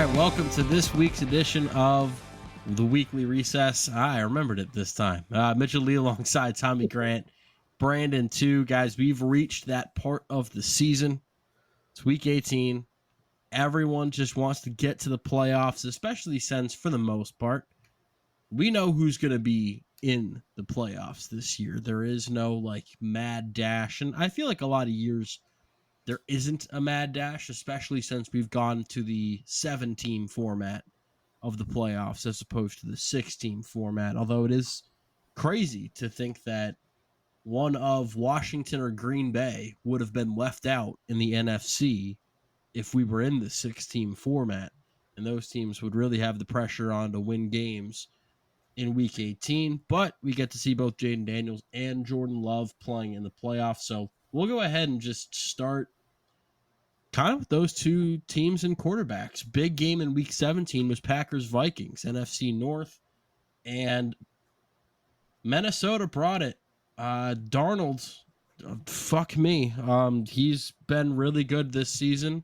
right, welcome to this week's edition of the Weekly Recess. I remembered it this time. Mitchell Lea alongside Tommy Grant, Brandon too. Guys, we've reached that part of the season. It's week 18. Everyone just wants to get to the playoffs, especially since, for the most part, we know who's going to be in the playoffs this year. There is no mad dash, and I feel like a lot of years there isn't a mad dash, especially since we've gone to the 7-team format of the playoffs as opposed to the 6-team format. Although it is crazy to think that one of Washington or Green Bay would have been left out in the NFC if we were in the 6-team format, and those teams would really have the pressure on to win games in week 18. But we get to see both Jaden Daniels and Jordan Love playing in the playoffs, so we'll go ahead and just start kind of with those two teams and quarterbacks. Big game in week 17 was Packers-Vikings, NFC North, and Minnesota brought it. Darnold, fuck me. He's been really good this season.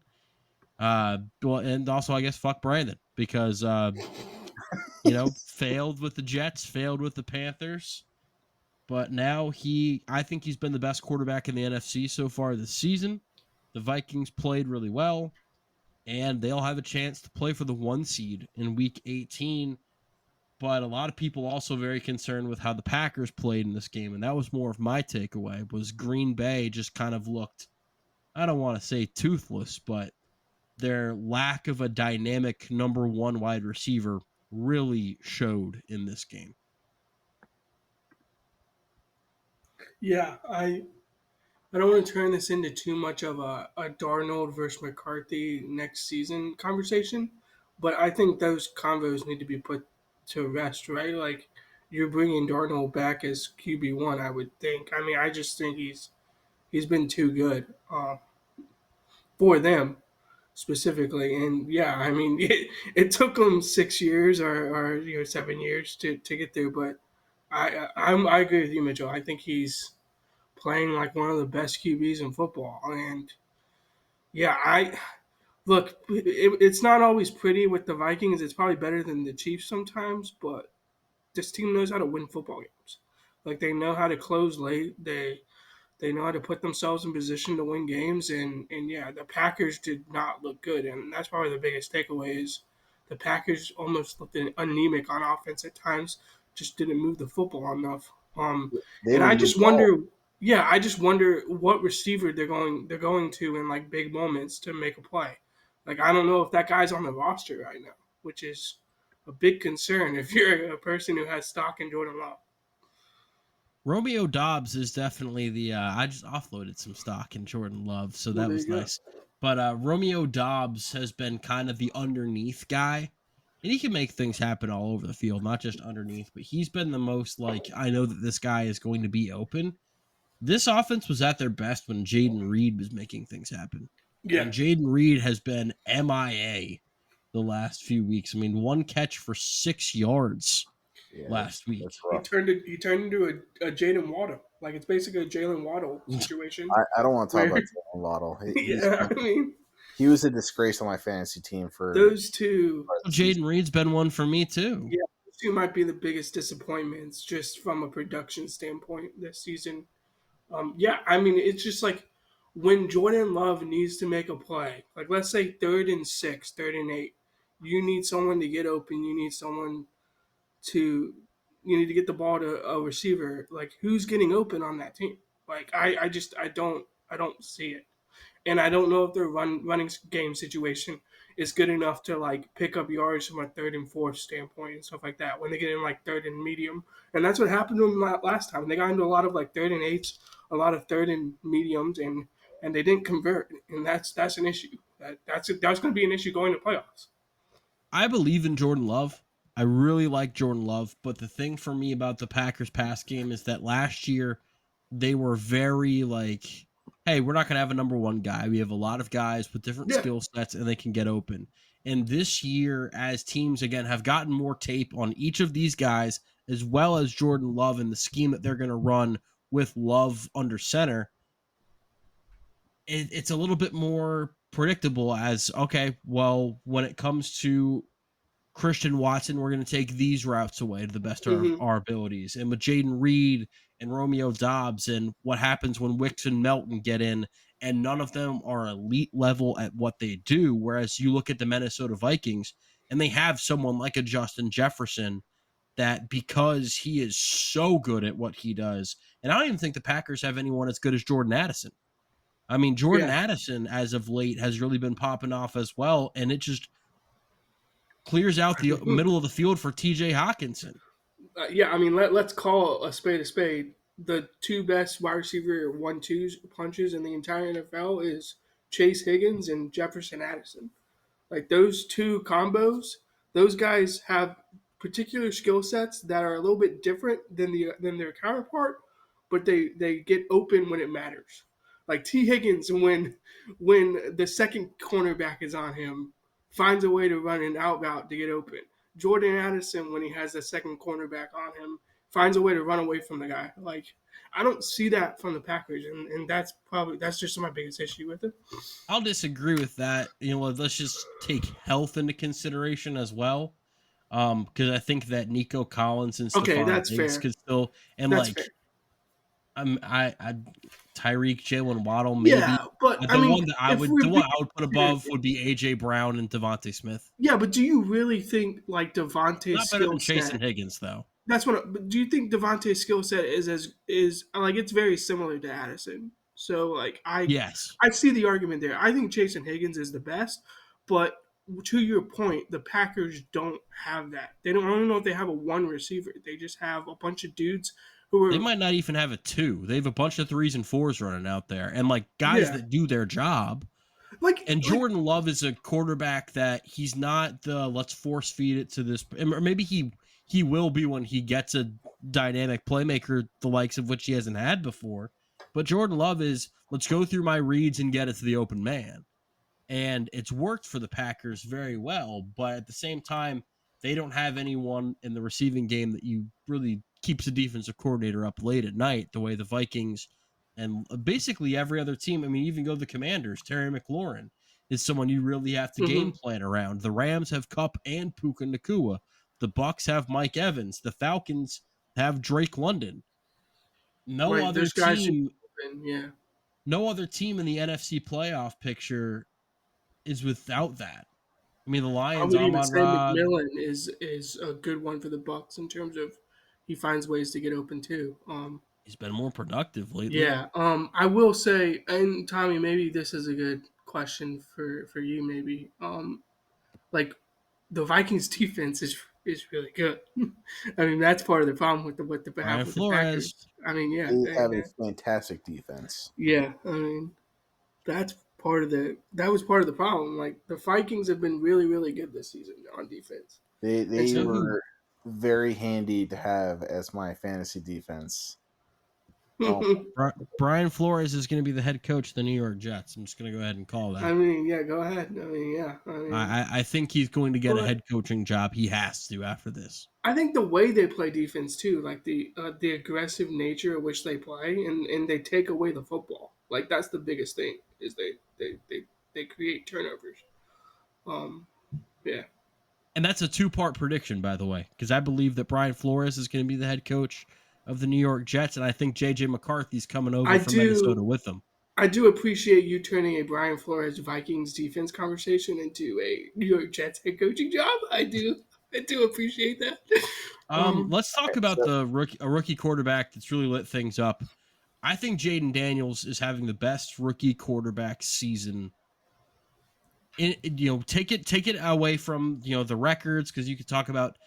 And also, I guess, fuck Brandon, because, failed with the Jets, failed with the Panthers. But now I think he's been the best quarterback in the NFC so far this season. The Vikings played really well, and they'll have a chance to play for the 1 seed in week 18. But a lot of people also very concerned with how the Packers played in this game, and that was more of my takeaway, was Green Bay just kind of looked, I don't want to say toothless, but their lack of a dynamic number 1 wide receiver really showed in this game. Yeah, I don't want to turn this into too much of a Darnold versus McCarthy next season conversation, but I think those convos need to be put to rest, right? Like, you're bringing Darnold back as QB1, I would think. I mean, I just think he's been too good for them specifically, and yeah, I mean, it took them 6 years or 7 years to get there, but I agree with you, Mitchell. I think he's playing like one of the best QBs in football. And yeah, I look. It's not always pretty with the Vikings. It's probably better than the Chiefs sometimes, but this team knows how to win football games. Like, they know how to close late. They know how to put themselves in position to win games. And yeah, the Packers did not look good, and that's probably the biggest takeaway is the Packers almost looked anemic on offense at times. Just didn't move the football enough. They And I didn't just move wonder, yeah, I just wonder what receiver they're going to in like big moments to make a play. Like, I don't know if that guy's on the roster right now, which is a big concern if you're a person who has stock in Jordan Love. Romeo Dobbs is definitely the I just offloaded some stock in Jordan Love, so that was nice. But Romeo Dobbs has been kind of the underneath guy, and he can make things happen all over the field, not just underneath, but he's been the most I know that this guy is going to be open. This offense was at their best when Jaden Reed was making things happen. Yeah. And Jaden Reed has been MIA the last few weeks. I mean, 1 catch for 6 yards last week. He turned into a Jaden Waddle. Like, it's basically a Jalen Waddle situation. I don't want to talk about Jalen Waddle. He was a disgrace on my fantasy team for those two. Jaden Reed's been one for me too. Yeah, those two might be the biggest disappointments just from a production standpoint this season. Yeah, I mean, it's just like when Jordan Love needs to make a play, like let's say 3rd and 6, 3rd and 8, you need someone to get open. You need to get the ball to a receiver. Like, who's getting open on that team? Like, I don't see it. And I don't know if their running game situation is good enough to like pick up yards from a 3rd and 4th standpoint and stuff like that when they get in like 3rd and medium. And that's what happened to them last time. They got into a lot of like 3rd and 8s, a lot of 3rd and mediums, and they didn't convert. And that's an issue. That's going to be an issue going to playoffs. I believe in Jordan Love. I really like Jordan Love, but the thing for me about the Packers pass game is that last year they were very hey, we're not going to have a number 1 guy. We have a lot of guys with different skill sets, and they can get open. And this year, as teams, again, have gotten more tape on each of these guys, as well as Jordan Love and the scheme that they're going to run with Love under center, it's a little bit more predictable as, okay, well, when it comes to Christian Watson, we're going to take these routes away to the best of our abilities. And with Jaden Reed and Romeo Dobbs and what happens when Wicks and Melton get in, and none of them are elite level at what they do. Whereas you look at the Minnesota Vikings and they have someone like a Justin Jefferson that, because he is so good at what he does, and I don't even think the Packers have anyone as good as Jordan Addison. I mean, Jordan Addison, as of late, has really been popping off as well, and it just clears out the middle of the field for TJ Hawkinson. I mean, let's call a spade a spade. The two best wide receiver 1-2 punches in the entire NFL is Chase Higgins and Jefferson Addison. Like those two combos, those guys have particular skill sets that are a little bit different than their counterpart, but they get open when it matters. Like T Higgins, when the second cornerback is on him, finds a way to run an out route to get open. Jordan Addison, when he has the second cornerback on him, finds a way to run away from the guy. Like I don't see that from the Packers, and that's just my biggest issue with it. I'll disagree with that. Let's just take health into consideration as well, because I think that Nico Collins and Stephon Diggs could still, and that's like, fair. Tyreek, Jalen Waddle, maybe. Yeah, but the one I would put above would be AJ Brown and Devontae Smith. Yeah, but do you really think like Devontae's not better than Chase and Higgins though? That's what. But do you think Devontae's skill set is like it's very similar to Addison? So like I see the argument there. I think Chase and Higgins is the best, but to your point, the Packers don't have that. I don't know if they have a one receiver. They just have a bunch of dudes. They might not even have a two. They have a bunch of 3s and 4s running out there, and like guys that do their job. And Jordan Love is a quarterback that he's not the let's force feed it to this, or maybe he will be when he gets a dynamic playmaker the likes of which he hasn't had before. But Jordan Love is let's go through my reads and get it to the open man, and it's worked for the Packers very well. But at the same time, they don't have anyone in the receiving game that you really keeps the defensive coordinator up late at night the way the Vikings and basically every other team. I mean, even go the Commanders. Terry McLaurin is someone you really have to game plan around. The Rams have Kupp and Puka Nacua. The Bucs have Mike Evans. The Falcons have Drake London. No other team in the NFC playoff picture is without that. I mean, the Lions. I would even say McMillan is a good one for the Bucs in terms of he finds ways to get open too. He's been more productive lately. Yeah. I will say, and Tommy, maybe this is a good question for you. Maybe like the Vikings defense is really good. I mean, that's part of the problem with the Packers. I mean, they have a fantastic defense. Yeah, I mean, that was part of the problem. Like the Vikings have been really, really good this season on defense. They were very handy to have as my fantasy defense. Brian Flores is going to be the head coach of the New York Jets. I'm just going to go ahead and call that. I mean, yeah, go ahead. I mean, yeah. I think he's going to get a head coaching job. He has to after this. I think the way they play defense too, like the aggressive nature at which they play, and they take away the football. Like that's the biggest thing is they create turnovers. Yeah. And that's a 2-part prediction, by the way, because I believe that Brian Flores is going to be the head coach of the New York Jets, and I think J.J. McCarthy's coming over from Minnesota with them. I do appreciate you turning a Brian Flores Vikings defense conversation into a New York Jets head coaching job. I do appreciate that. Let's talk about a rookie quarterback that's really lit things up. I think Jaden Daniels is having the best rookie quarterback season. Take it away from the records, because you could talk about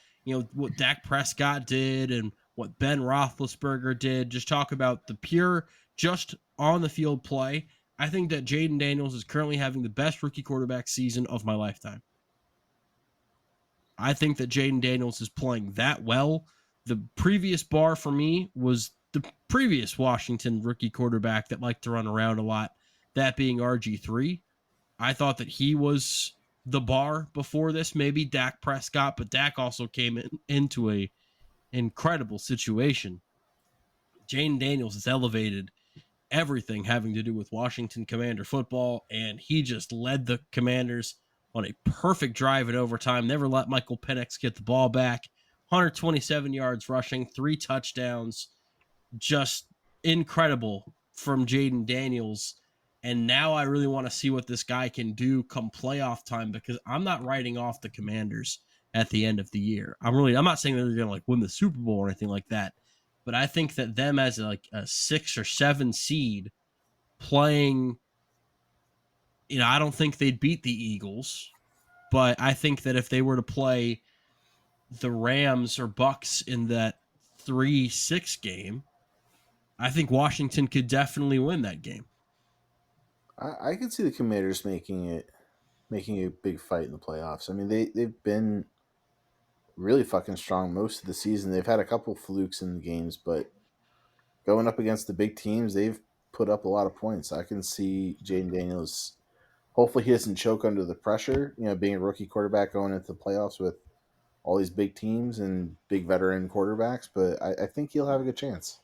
what Dak Prescott did and what Ben Roethlisberger did. Just talk about the pure, just on the field play. I think that Jaden Daniels is currently having the best rookie quarterback season of my lifetime. I think that Jaden Daniels is playing that well. The previous bar for me was the previous Washington rookie quarterback that liked to run around a lot, that being RG3. I thought that he was the bar before this, maybe Dak Prescott, but Dak also came into a incredible situation. Jaden Daniels is elevated everything having to do with Washington Commander football, and he just led the Commanders on a perfect drive in overtime. Never let Michael Penix get the ball back. 127 yards rushing, 3 touchdowns. Just incredible from Jaden Daniels. And now I really want to see what this guy can do come playoff time, because I'm not writing off the Commanders at the end of the year. I'm not saying that they're going to like win the Super Bowl or anything like that, but I think that them as like a 6 or 7 seed playing, I don't think they'd beat the Eagles, but I think that if they were to play the Rams or Bucks in that 3-6 game, I think Washington could definitely win that game. I could see the Commanders making a big fight in the playoffs. I mean, they've been really fucking strong most of the season. They've had a couple flukes in the games, but going up against the big teams, they've put up a lot of points. I can see Jaden Daniels. Hopefully, he doesn't choke under the pressure. Being a rookie quarterback going into the playoffs with all these big teams and big veteran quarterbacks. But I think he'll have a good chance.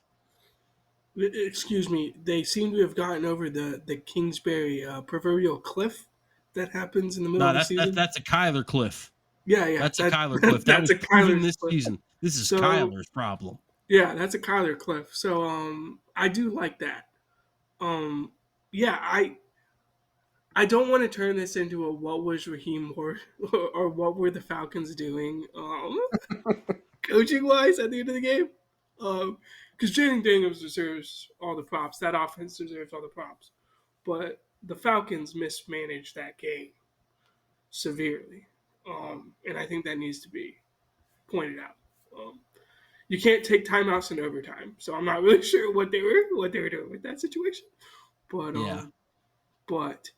Excuse me. They seem to have gotten over the Kingsbury proverbial cliff that happens in the middle of the season. That's a Kyler cliff. Yeah. That's a Kyler cliff. That was proven this season. This is Kyler's problem. Yeah, that's a Kyler cliff. So I do like that. I don't want to turn this into a what was Raheem Ward or what were the Falcons doing coaching wise at the end of the game. Because Jaden Daniels deserves all the props. That offense deserves all the props. But the Falcons mismanaged that game severely. And I think that needs to be pointed out. You can't take timeouts in overtime, so I'm not really sure what they were doing with that situation. But but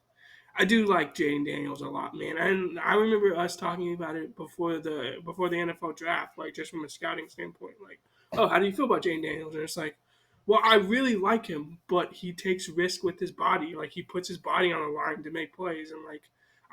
I do like Jaden Daniels a lot, man. And I remember us talking about it before the NFL draft, like just from a scouting standpoint, like, oh, how do you feel about Jaden Daniels? And it's like, well, I really like him, but he takes risk with his body. Like he puts his body on the line to make plays, and like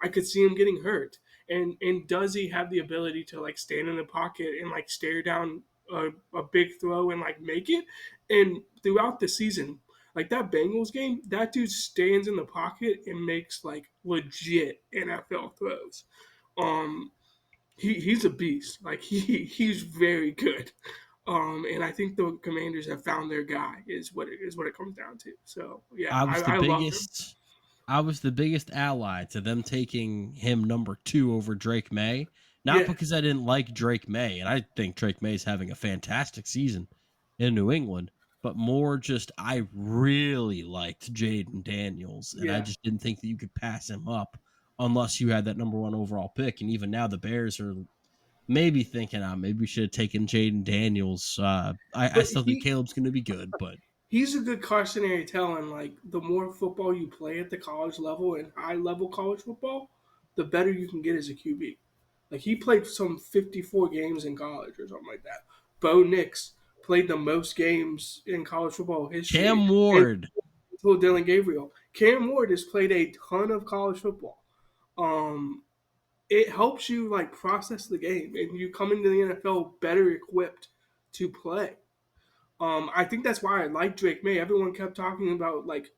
I could see him getting hurt. And does he have the ability to like stand in the pocket and like stare down a big throw and like make it? And throughout the season, like that Bengals game, that dude stands in the pocket and makes like legit NFL throws. He's a beast. Like he's very good. And I think the Commanders have found their guy is what it comes down to. So yeah, I was the biggest ally to them taking him number 2 over Drake May. Not because I didn't like Drake May, and I think Drake May is having a fantastic season in New England, but more just I really liked Jaden Daniels, and I just didn't think that you could pass him up unless you had that number 1 overall pick. And even now the Bears are maybe thinking, maybe we should have taken Jaden Daniels. I still think Caleb's going to be good, but he's a good cautionary tale. And like the more football you play at the college level and high level college football, the better you can get as a QB. Like he played some 54 games in college or something like that. Bo Nix played the most games in college football history. Cam Ward. Dylan Gabriel. Cam Ward has played a ton of college football. It helps you like process the game, and you come into the NFL better equipped to play. I think that's why I like Drake May. Everyone kept talking about like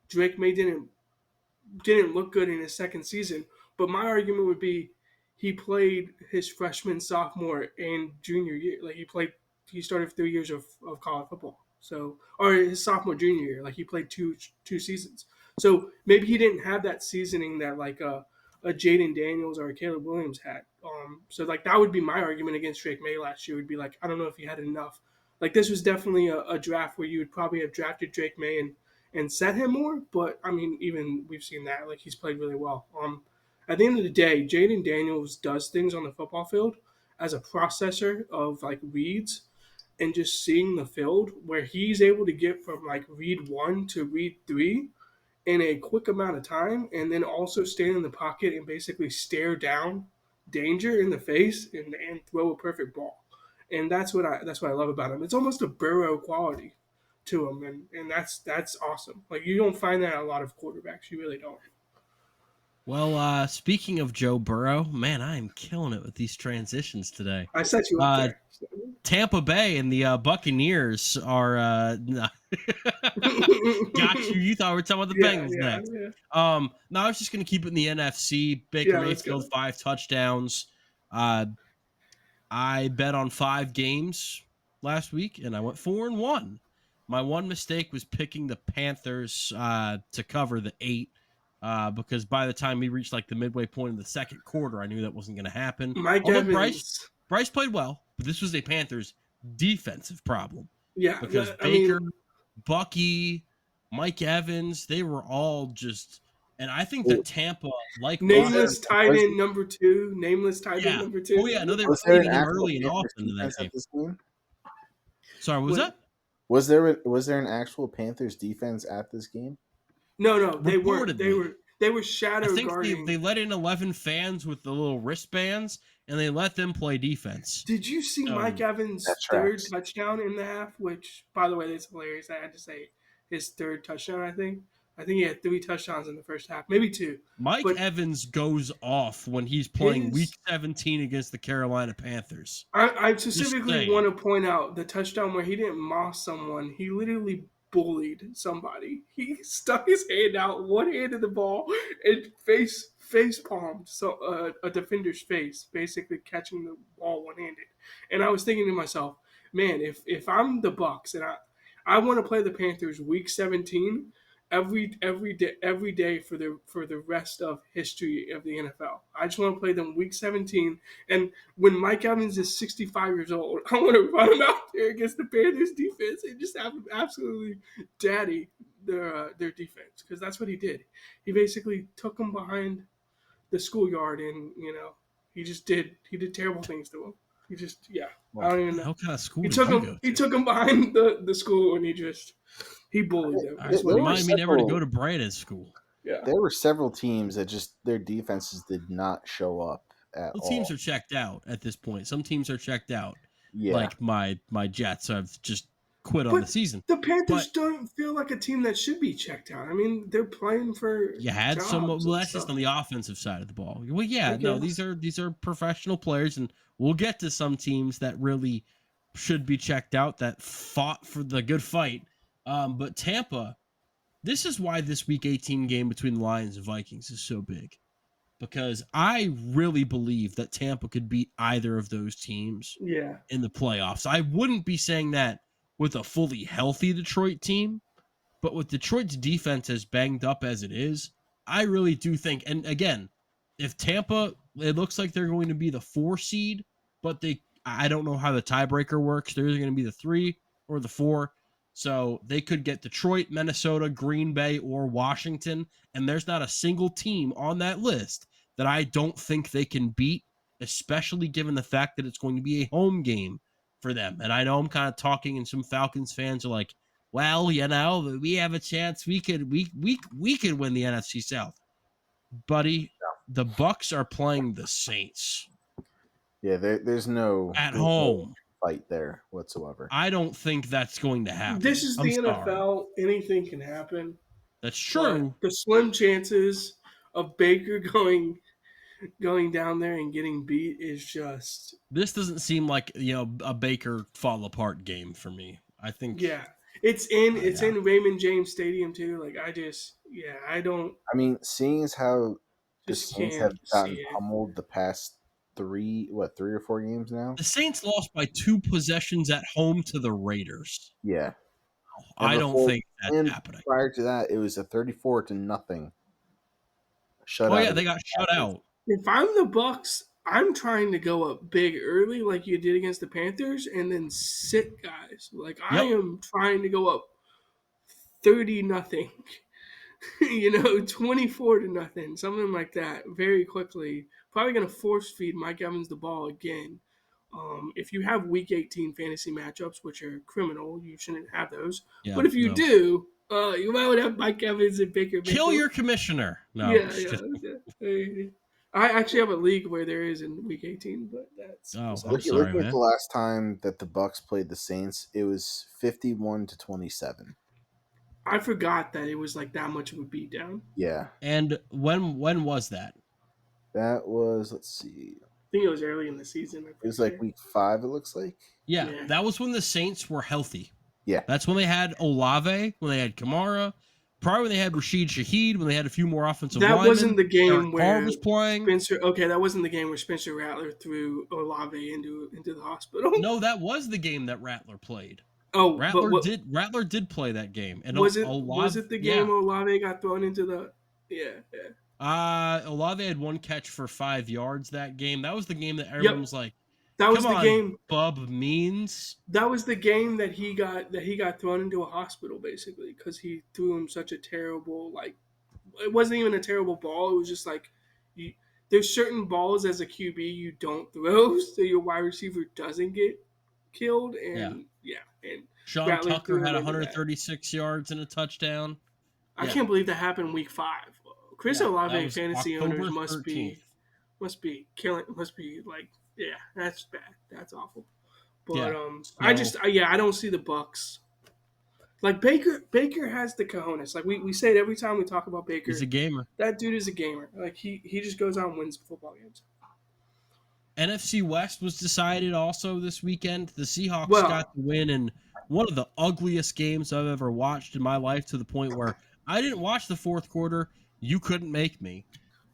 Drake May didn't look good in his second season, but my argument would be he played his freshman, sophomore, and junior year. Like he started 3 years of college football. So, or his sophomore, junior year, like he played two seasons. So maybe he didn't have that seasoning that like a Jaden Daniels or a Caleb Williams had. So like that would be my argument against Drake May last year. Would be like I don't know if he had enough. Like this was definitely a draft where you would probably have drafted Drake May and set him more. But I mean, even we've seen that like he's played really well. At the end of the day, Jaden Daniels does things on the football field as a processor of like reads and just seeing the field where he's able to get from like read 1 to read 3 in a quick amount of time, and then also stand in the pocket and basically stare down danger in the face and throw a perfect ball. And that's what I love about him. It's almost a Burrow quality to him, and that's awesome. Like you don't find that in a lot of quarterbacks. You really don't. Well, speaking of Joe Burrow, man, I am killing it with these transitions today. I set you up there. Tampa Bay and the Buccaneers are Got you. You thought we were talking about the Bengals next. Yeah. No, I was just going to keep it in the NFC. Baker Let's Mayfield, go. 5 touchdowns. I bet on 5 games last week, and I went 4-1. My one mistake was picking the Panthers to cover the 8, because by the time we reached like the midway point in the second quarter, I knew that wasn't going to happen. Mike Although Evans. Bryce played well, but this was a Panthers defensive problem. Yeah, Because Baker, Bucky, Mike Evans, they were all just. And I think that Tampa, like nameless Boston, tight end number 2. Nameless tight end number 2. Oh yeah, no, they were Was there playing an him actual early and Panthers often in that defense game. at this game? Sorry, what was that? Was there an actual Panthers defense at this game? No, they weren't. Reportedly. They were shadow I think guarding. they let in 11 fans with the little wristbands, and they let them play defense. Did you see Mike Evans' third touchdown in the half? Which, by the way, that's hilarious. I had to say his third touchdown. I think he had 3 touchdowns in the first half, maybe 2. Mike Evans goes off when he's playing Week 17 against the Carolina Panthers. I specifically want to point out the touchdown where he didn't moss someone. He literally bullied somebody. He stuck his hand out, one hand in the ball, and face palmed a defender's face, basically catching the ball one-handed. And I was thinking to myself, man, if I'm the Bucs and I want to play the Panthers Week 17 every day for the rest of history of the NFL. I just want to play them Week 17, and when Mike Evans is 65 years old, I want to run him out there against the Panthers defense and just have him absolutely daddy their defense, because that's what he did. He basically took them behind the schoolyard, and he did terrible things to them. He just I don't even know. What kind of school He took him behind the school, and he bullied them. Remind me never to go to Brandon's school. Yeah. There were several teams that just their defenses did not show up at all. Teams are checked out at this point. Some teams are checked out. Yeah. Like my Jets have just quit on the season. The Panthers don't feel like a team that should be checked out. I mean, they're playing for you had some that's just on the offensive side of the ball. Well, yeah, no, these are professional players, and we'll get to some teams that really should be checked out that fought for the good fight. But Tampa, this is why this Week 18 game between the Lions and Vikings is so big, because I really believe that Tampa could beat either of those teams in the playoffs. I wouldn't be saying that with a fully healthy Detroit team, but with Detroit's defense as banged up as it is, I really do think, and again, if Tampa, it looks like they're going to be the 4 seed, but I don't know how the tiebreaker works. They're either going to be the 3 or the 4. So they could get Detroit, Minnesota, Green Bay, or Washington, and there's not a single team on that list that I don't think they can beat, especially given the fact that it's going to be a home game for them. And I know I'm kind of talking, and some Falcons fans are like, well, we have a chance. We could win the NFC South. Buddy, the Bucs are playing the Saints. Yeah, there's no at home fight there whatsoever. I don't think that's going to happen. This is the NFL. Anything can happen. That's true. But the slim chances of Baker going down there and getting beat is just. This doesn't seem like a Baker fall apart game for me. I think. Yeah, it's in Raymond James Stadium too. Like I don't. I mean, seeing as how the Saints have gotten pummeled the past 3 or 4 games now. The Saints lost by 2 possessions at home to the Raiders. Yeah. I don't think that's happening. Prior to that, it was a 34-0 shutout. Oh yeah, they got shut out. If I'm the Bucs, I'm trying to go up big early like you did against the Panthers and then sit guys. Like I am trying to go up 30-0. 24-0, something like that, very quickly. Probably going to force feed Mike Evans the ball again. If you have Week 18 fantasy matchups, which are criminal, you shouldn't have those. Yeah, but if you do, you might want to have Mike Evans and Baker Mayfield. Kill your commissioner. No, I actually have a league where there is in Week 18, but that's. Looking at the last time that the Bucs played the Saints, it was 51-27. I forgot that it was like that much of a beatdown. Yeah. And when was that? That was, let's see. I think it was early in the season. It was like Week 5, it looks like. Yeah, that was when the Saints were healthy. Yeah. That's when they had Olave, when they had Kamara, probably when they had Rashid Shaheed, when they had a few more offensive That linemen. wasn't the game Derek Carr where was playing. Spencer. Okay, that wasn't the game where Spencer Rattler threw Olave into the hospital. No, that was the game that Rattler played. Oh, but Rattler did play that game, and was it? Was Olave, it the game yeah. where Olave got thrown into the? Yeah, yeah. Olave had one catch for 5 yards that game. That was the game that everyone Yep, was like, that "Come was the on, game. Bub Means." That was the game that he got thrown into a hospital basically because he threw him such a terrible like. It wasn't even a terrible ball. It was just like you. There's certain balls as a QB you don't throw, so your wide receiver doesn't get killed. Yeah. And yeah, and Sean Rattler Tucker threw had him into that. 136 yards and a touchdown. I Yeah. can't believe that happened week 5. Chris Yeah, that Olave was fantasy owners October 13th. must be killing must be like yeah, that's bad. That's awful. But Yeah. I don't see the Bucks. Like Baker has the cojones. Like we say it every time we talk about Baker. He's a gamer. That dude is a gamer. Like he just goes out and wins football games. NFC West was decided also this weekend. The Seahawks Well, got the win in one of the ugliest games I've ever watched in my life, to the point where I didn't watch the fourth quarter. You couldn't make me.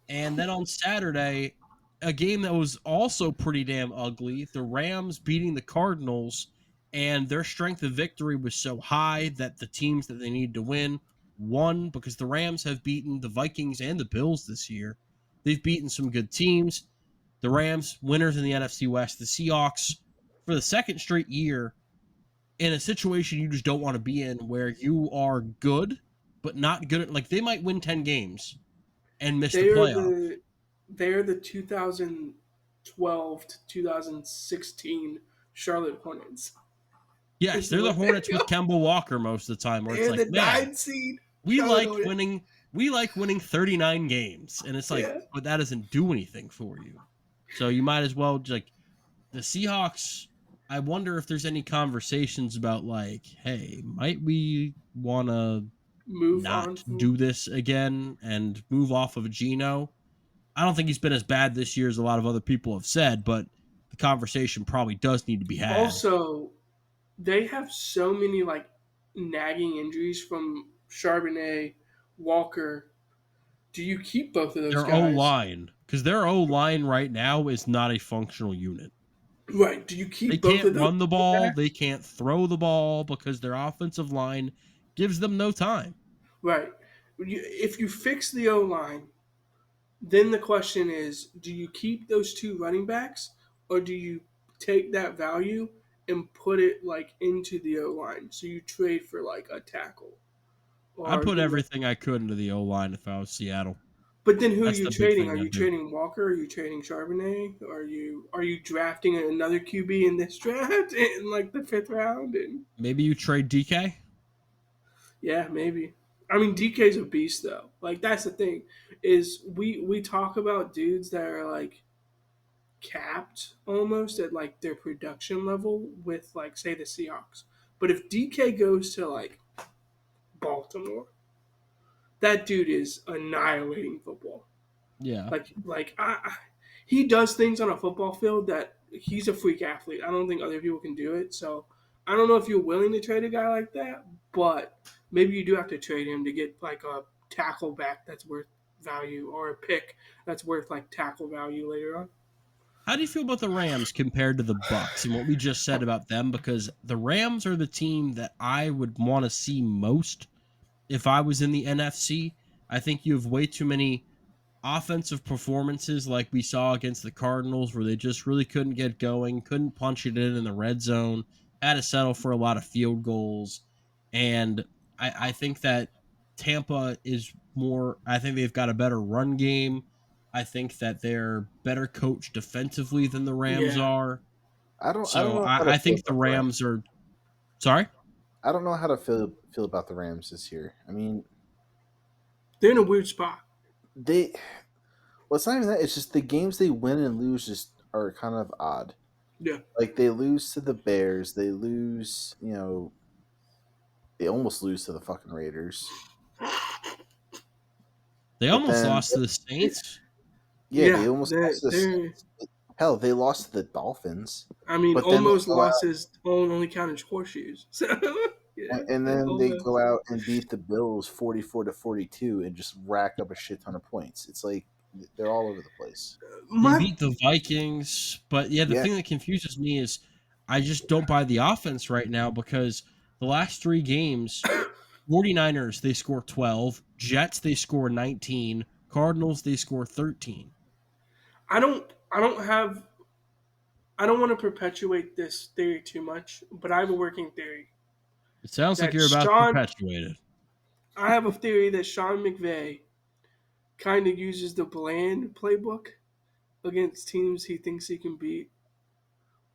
And then on Saturday, a game that was also pretty damn ugly, the Rams beating the Cardinals, and their strength of victory was so high that the teams that they needed to win won, because the Rams have beaten the Vikings and the Bills this year. They've beaten some good teams. The Rams, winners in the NFC West. The Seahawks, for the second straight year, in a situation you just don't want to be in, where you are good, but not good. Like, they might win 10 games and miss the playoff. They're the 2012 to 2016 Charlotte Hornets. Yes, they're the Hornets with Kemba Walker most of the time, where it's They're like, the man, 9 seed. we Charlotte like Hornets. winning. We like winning 39 games, and it's like, Yeah. but that doesn't do anything for you. So you might as well, like, the Seahawks. I wonder if there's any conversations about, like, hey, might we want to Move on not from do this again and move off of Geno? I don't think he's been as bad this year as a lot of other people have said, but the conversation probably does need to be had. Also, they have so many like nagging injuries from Charbonnet, Walker. Do you keep both of those Their guys? O-line, because their O-line right now is not a functional unit. Right. Do you keep They both can't of those? run the ball. They can't throw the ball because their offensive line gives them no time. Right. If you fix the O line, then the question is, do you keep those 2 running backs, or do you take that value and put it like into the O line? So you trade for like a tackle, I or put everything I could into the O-line if I was Seattle. But then who That's are you the big trading? thing Are you I'd do. trading Walker? Are you trading Charbonnet? Are you drafting another QB in this draft in like the 5th round? And Maybe you trade DK? yeah, maybe. I mean, DK's a beast though. Like that's the thing is we talk about dudes that are like capped almost at like their production level with like say the Seahawks. But if DK goes to like Baltimore, that dude is annihilating football. Yeah. He does things on a football field that he's a freak athlete. I don't think other people can do it. So I don't know if you're willing to trade a guy like that, but maybe you do have to trade him to get like a tackle back that's worth value, or a pick that's worth like tackle value later on. How do you feel about the Rams compared to the Bucks and what we just said about them? Because the Rams are the team that I would want to see most if I was in the NFC. I think you have way too many offensive performances like we saw against the Cardinals, where they just really couldn't get going, couldn't punch it in the red zone, had to settle for a lot of field goals. And I think that Tampa is more, I think they've got a better run game. I think that they're better coached defensively than the Rams Yeah, are. I don't So know how to I feel think the about the Rams. Rams are, sorry? I don't know how to feel about the Rams this year. I mean, they're in a weird spot. they well, it's not even that. It's just the games they win and lose just are kind of odd. Yeah, Like they lose to the Bears, they lose, they almost lose to the fucking Raiders. They But almost then, lost to the Saints. they almost lost to the Saints. Hell, they lost to the Dolphins. I mean, But then almost losses only count as horseshoes. So And then they go out and beat the Bills 44-42 and just rack up a shit ton of points. It's like they're all over the place. They beat the Vikings, but the Yeah. thing that confuses me is I just don't buy the offense right now because the last 3 games, 49ers, they score 12, Jets, they score 19, Cardinals, they score 13. I don't want to perpetuate this theory too much, but I have a working theory. It sounds like That you're about to perpetuate it. I have a theory that Sean McVay kind of uses the bland playbook against teams he thinks he can beat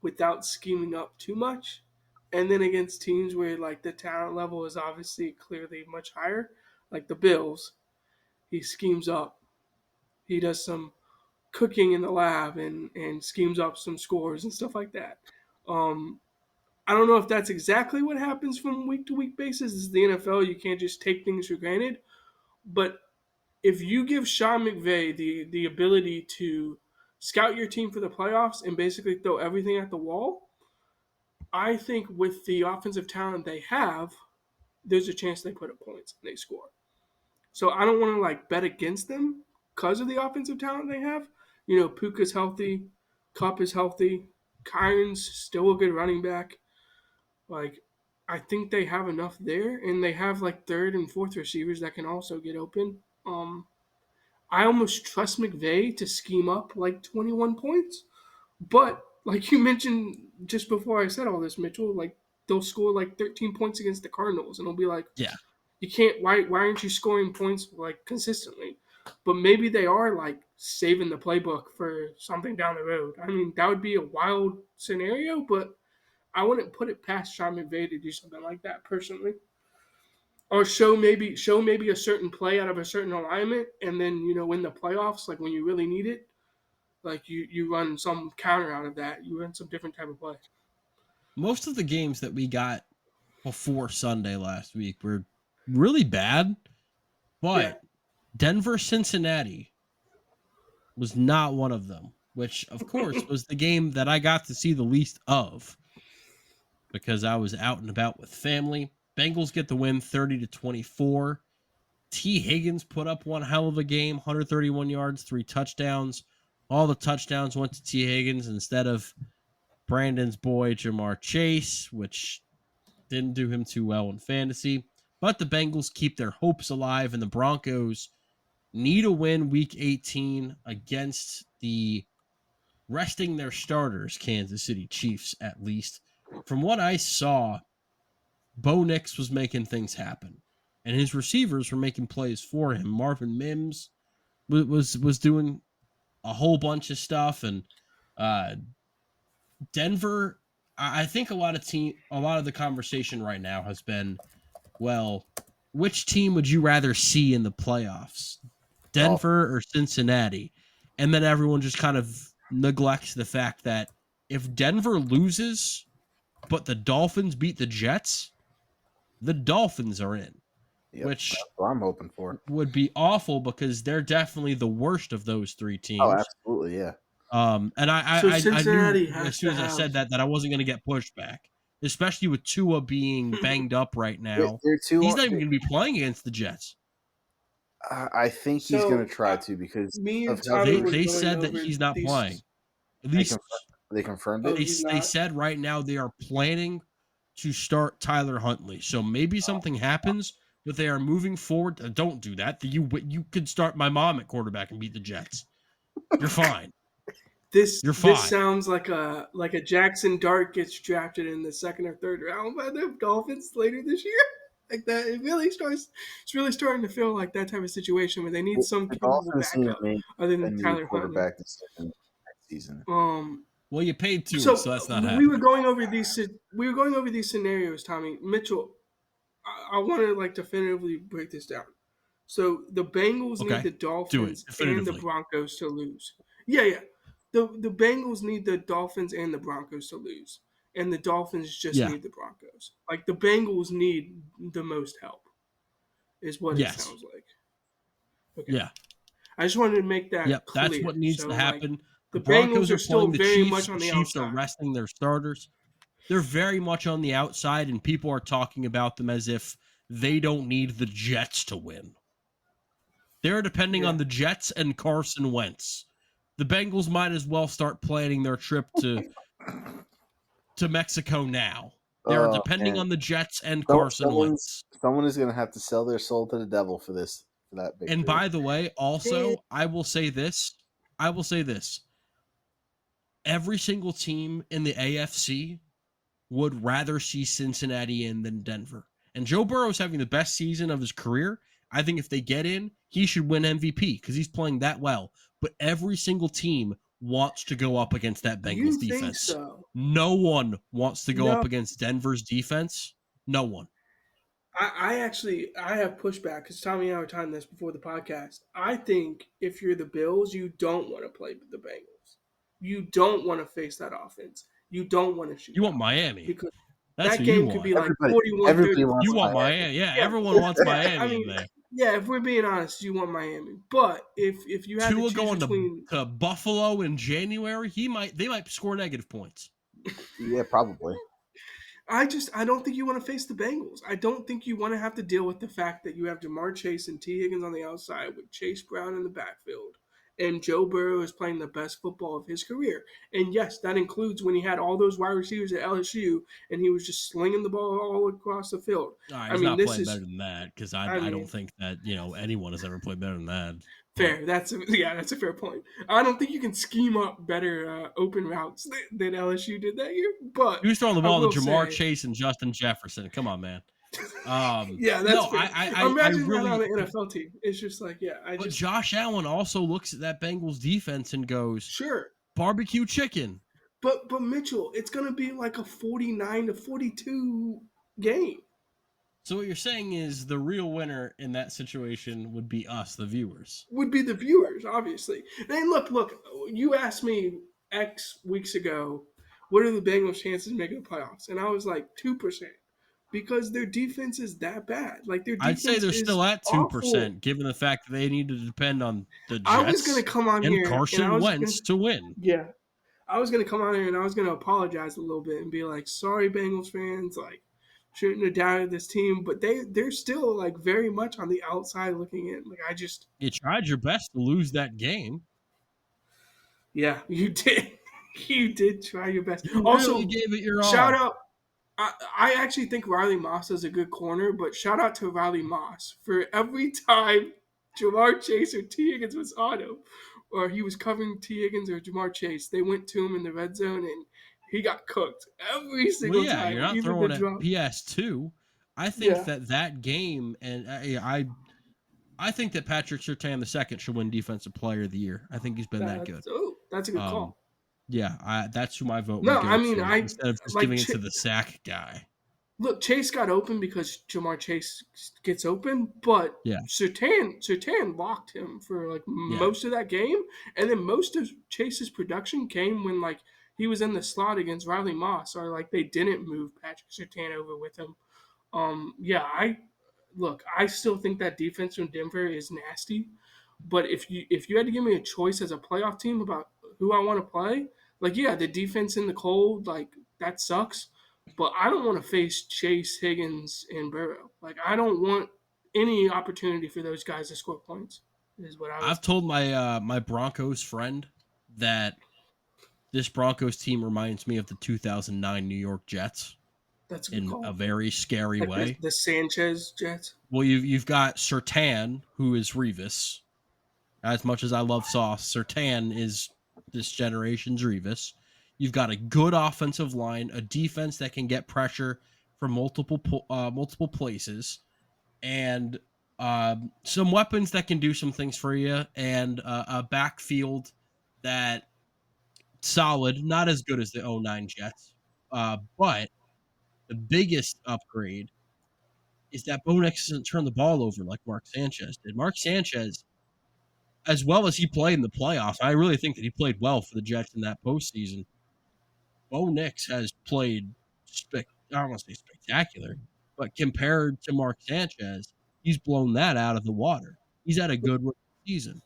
without scheming up too much. And then against teams where like the talent level is obviously clearly much higher, like the Bills, he schemes up. He does some cooking in the lab and schemes up some scores and stuff like that. I don't know if that's exactly what happens from week to week basis. This is the NFL. You can't just take things for granted. But if you give Sean McVay the ability to scout your team for the playoffs and basically throw everything at the wall, I think with the offensive talent they have, there's a chance they put up points and they score. So I don't want to like bet against them because of the offensive talent they have. You know, Puka's healthy, Kupp is healthy, Kyron's still a good running back. Like, I think they have enough there, and they have like third and fourth receivers that can also get open. I almost trust McVay to scheme up like 21 points, but like you mentioned just before I said all this, Mitchell, like they'll score like 13 points against the Cardinals, and it'll be like, yeah, you can't. Why aren't you scoring points like consistently? But maybe they are like saving the playbook for something down the road. I mean, that would be a wild scenario, but I wouldn't put it past Sean McVay to do something like that personally. Or show maybe a certain play out of a certain alignment, and then in the playoffs, like when you really need it, like you run some counter out of that. You run some different type of play. most of the games that we got before Sunday last week were really bad, but Denver Cincinnati was not one of them, which of course was the game that I got to see the least of because I was out and about with family. Bengals get the win 30-24. T. Higgins put up one hell of a game, 131 yards, 3 touchdowns. All the touchdowns went to T. Higgins instead of Brandon's boy, Jamar Chase, which didn't do him too well in fantasy. But the Bengals keep their hopes alive, and the Broncos need a win week 18 against the resting their starters, Kansas City Chiefs, at least. From what I saw, Bo Nix was making things happen, and his receivers were making plays for him. Marvin Mims was doing a whole bunch of stuff, and Denver. I think a lot of the conversation right now has been, well, which team would you rather see in the playoffs, Denver or Cincinnati? And then everyone just kind of neglects the fact that if Denver loses, but the Dolphins beat the Jets, the Dolphins are in, which that's what I'm hoping for. Would be awful because they're definitely the worst of those 3 teams. Oh, absolutely, yeah. And I knew as soon as I said that I wasn't going to get pushback, especially with Tua being banged up right now. He's not even going to be playing against the Jets. I think he's going to try to because they said that he's not playing. At least they confirmed it. They said right now they are planning to start Tyler Huntley. So maybe something happens, but they are moving forward. Don't do that. You could start my mom at quarterback and beat the Jets. You're fine. This sounds like a Jackson Dart gets drafted in the 2nd or 3rd round by the Dolphins later this year. Like that, it's really starting to feel like that type of situation where they need some capable backup other than Tyler Huntley. Decision next season. Well, you paid Tua, so that's not happening. We were going over these scenarios, Tommy Mitchell. I want to like definitively break this down. So the Bengals need the Dolphins and the Broncos to lose. Yeah. The Bengals need the Dolphins and the Broncos to lose, and the Dolphins just need the Broncos. Like the Bengals need the most help, is what it sounds like. Okay. Yeah. I just wanted to make that clear. That's what needs to happen. The Broncos are still very much on the outside. The Chiefs are resting their starters. they're very much on the outside, and people are talking about them as if they don't need the Jets to win. They're depending on the Jets and Carson Wentz. The Bengals might as well start planning their trip to Mexico now. They're depending on the Jets and Carson Wentz. Someone is going to have to sell their soul to the devil for that victory. And by the way, also, I will say this. Every single team in the AFC would rather see Cincinnati in than Denver. And Joe Burrow's having the best season of his career. I think if they get in, he should win MVP because he's playing that well. But every single team wants to go up against that Bengals defense. Think so? No one wants to go up against Denver's defense. No one. I have pushback because Tommy and I were talking this before the podcast. I think if you're the Bills, you don't want to play with the Bengals. You don't want to face that offense. You don't want to shoot. You want Miami because that's that game could be like 41-30. You want Miami. Yeah, everyone wants Miami in there. Yeah, if we're being honest, you want Miami. But if you have Tua to going between... to Buffalo in January, they might score negative points. Yeah, probably. I don't think you want to face the Bengals. I don't think you want to have to deal with the fact that you have Jamar Chase and T. Higgins on the outside with Chase Brown in the backfield. And Joe Burrow is playing the best football of his career. And yes, that includes when he had all those wide receivers at LSU and he was just slinging the ball all across the field. He's not playing better than that because I don't think that anyone has ever played better than that. Fair. That's a fair point. I don't think you can scheme up better open routes than LSU did that year. But he was throwing the ball to Jamar Chase and Justin Jefferson. Come on, man. Yeah, that's fair. Imagine that on an NFL team. It's just like, But Josh Allen also looks at that Bengals defense and goes, "Sure, barbecue chicken." But Mitchell, it's going to be like a 49-42 game. So what you're saying is the real winner in that situation would be us, the viewers. Would be the viewers, obviously. And look, you asked me X weeks ago, what are the Bengals' chances of making the playoffs? And I was like 2%. Because their defense is that bad. Like their defense I'd say they're still at 2%, given the fact that they need to depend on the Jets and Carson Wentz to win. Yeah. I was going to come on here and I was going to apologize a little bit and be like, sorry, Bengals fans, like, shouldn't have doubted this team. But they're still, like, very much on the outside looking in. Like, You tried your best to lose that game. Yeah, you did. You did try your best. You also, really gave it your all. Shout out. I actually think Riley Moss is a good corner, but shout out to Riley Moss for every time Jamar Chase or T. Higgins was on him, or he was covering T. Higgins or Jamar Chase, they went to him in the red zone and he got cooked every single time. You're not throwing at PS2. I think that game, and I think that Patrick Surtain II should win Defensive Player of the Year. I think he's been that good. Oh, that's a good call. Yeah, that's who my vote would go to, instead of just giving it to the sack guy. Look, Chase got open because Jamar Chase gets open, but Surtain locked him for most of that game, and then most of Chase's production came when he was in the slot against Riley Moss, or they didn't move Patrick Surtain over with him. I still think that defense from Denver is nasty, but if you had to give me a choice as a playoff team about who I want to play. The defense in the cold, that sucks. But I don't want to face Chase, Higgins, and Burrow. I don't want any opportunity for those guys to score points, is what I've told my my Broncos friend that this Broncos team reminds me of the 2009 New York Jets. That's a good call. A very scary way. The Sanchez Jets? Well, you've got Surtain, who is Revis. As much as I love Sauce, Surtain is this generation's Revis. You've got a good offensive line, a defense that can get pressure from multiple places, and some weapons that can do some things for you, and a backfield that solid, not as good as the 09 Jets, but the biggest upgrade is that Bo Nix doesn't turn the ball over like Mark Sanchez did. Mark Sanchez, as well as he played in the playoffs, I really think that he played well for the Jets in that postseason. Bo Nix has played, I don't want to say spectacular, but compared to Mark Sanchez, he's blown that out of the water. He's had a good season.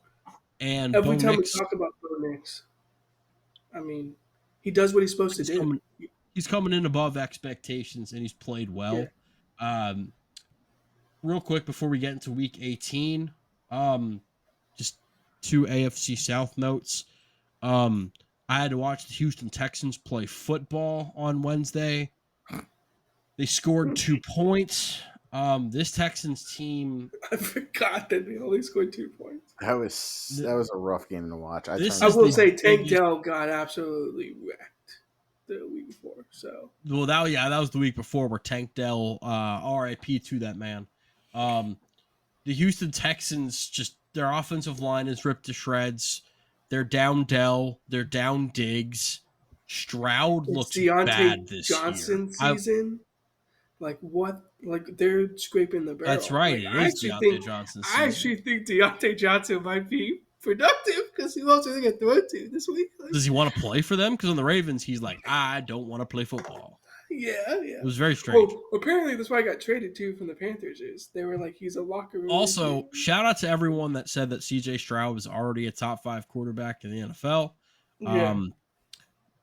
And every time we talk about Bo Nix, he does what he's supposed to do. he's coming in above expectations and he's played well. Real quick before we get into week 18, just two AFC South notes. I had to watch the Houston Texans play football on Wednesday. They scored 2 points. This Texans team, I forgot that they only scored 2 points. That was a rough game to watch. I will say Tank Dell got absolutely wrecked the week before. So that was the week before where Tank Dell, RIP to that man. The Houston Texans, just their offensive line is ripped to shreds. They're down Dell. They're down Diggs. Stroud looks bad this Johnson year. season. Like what? Like they're scraping the barrel. That's right. Like, it is Deontay Johnson season. I actually think Deontay Johnson might be productive because he wants to get thrown to this week. Like, does he want to play for them? Because on the Ravens, he's like, I don't want to play football. Yeah. It was very strange. Well, apparently that's why I got traded too from the Panthers. Is they were like, he's a locker room. Also, shout out to everyone that said that CJ Stroud was already a top 5 quarterback in the NFL. Yeah.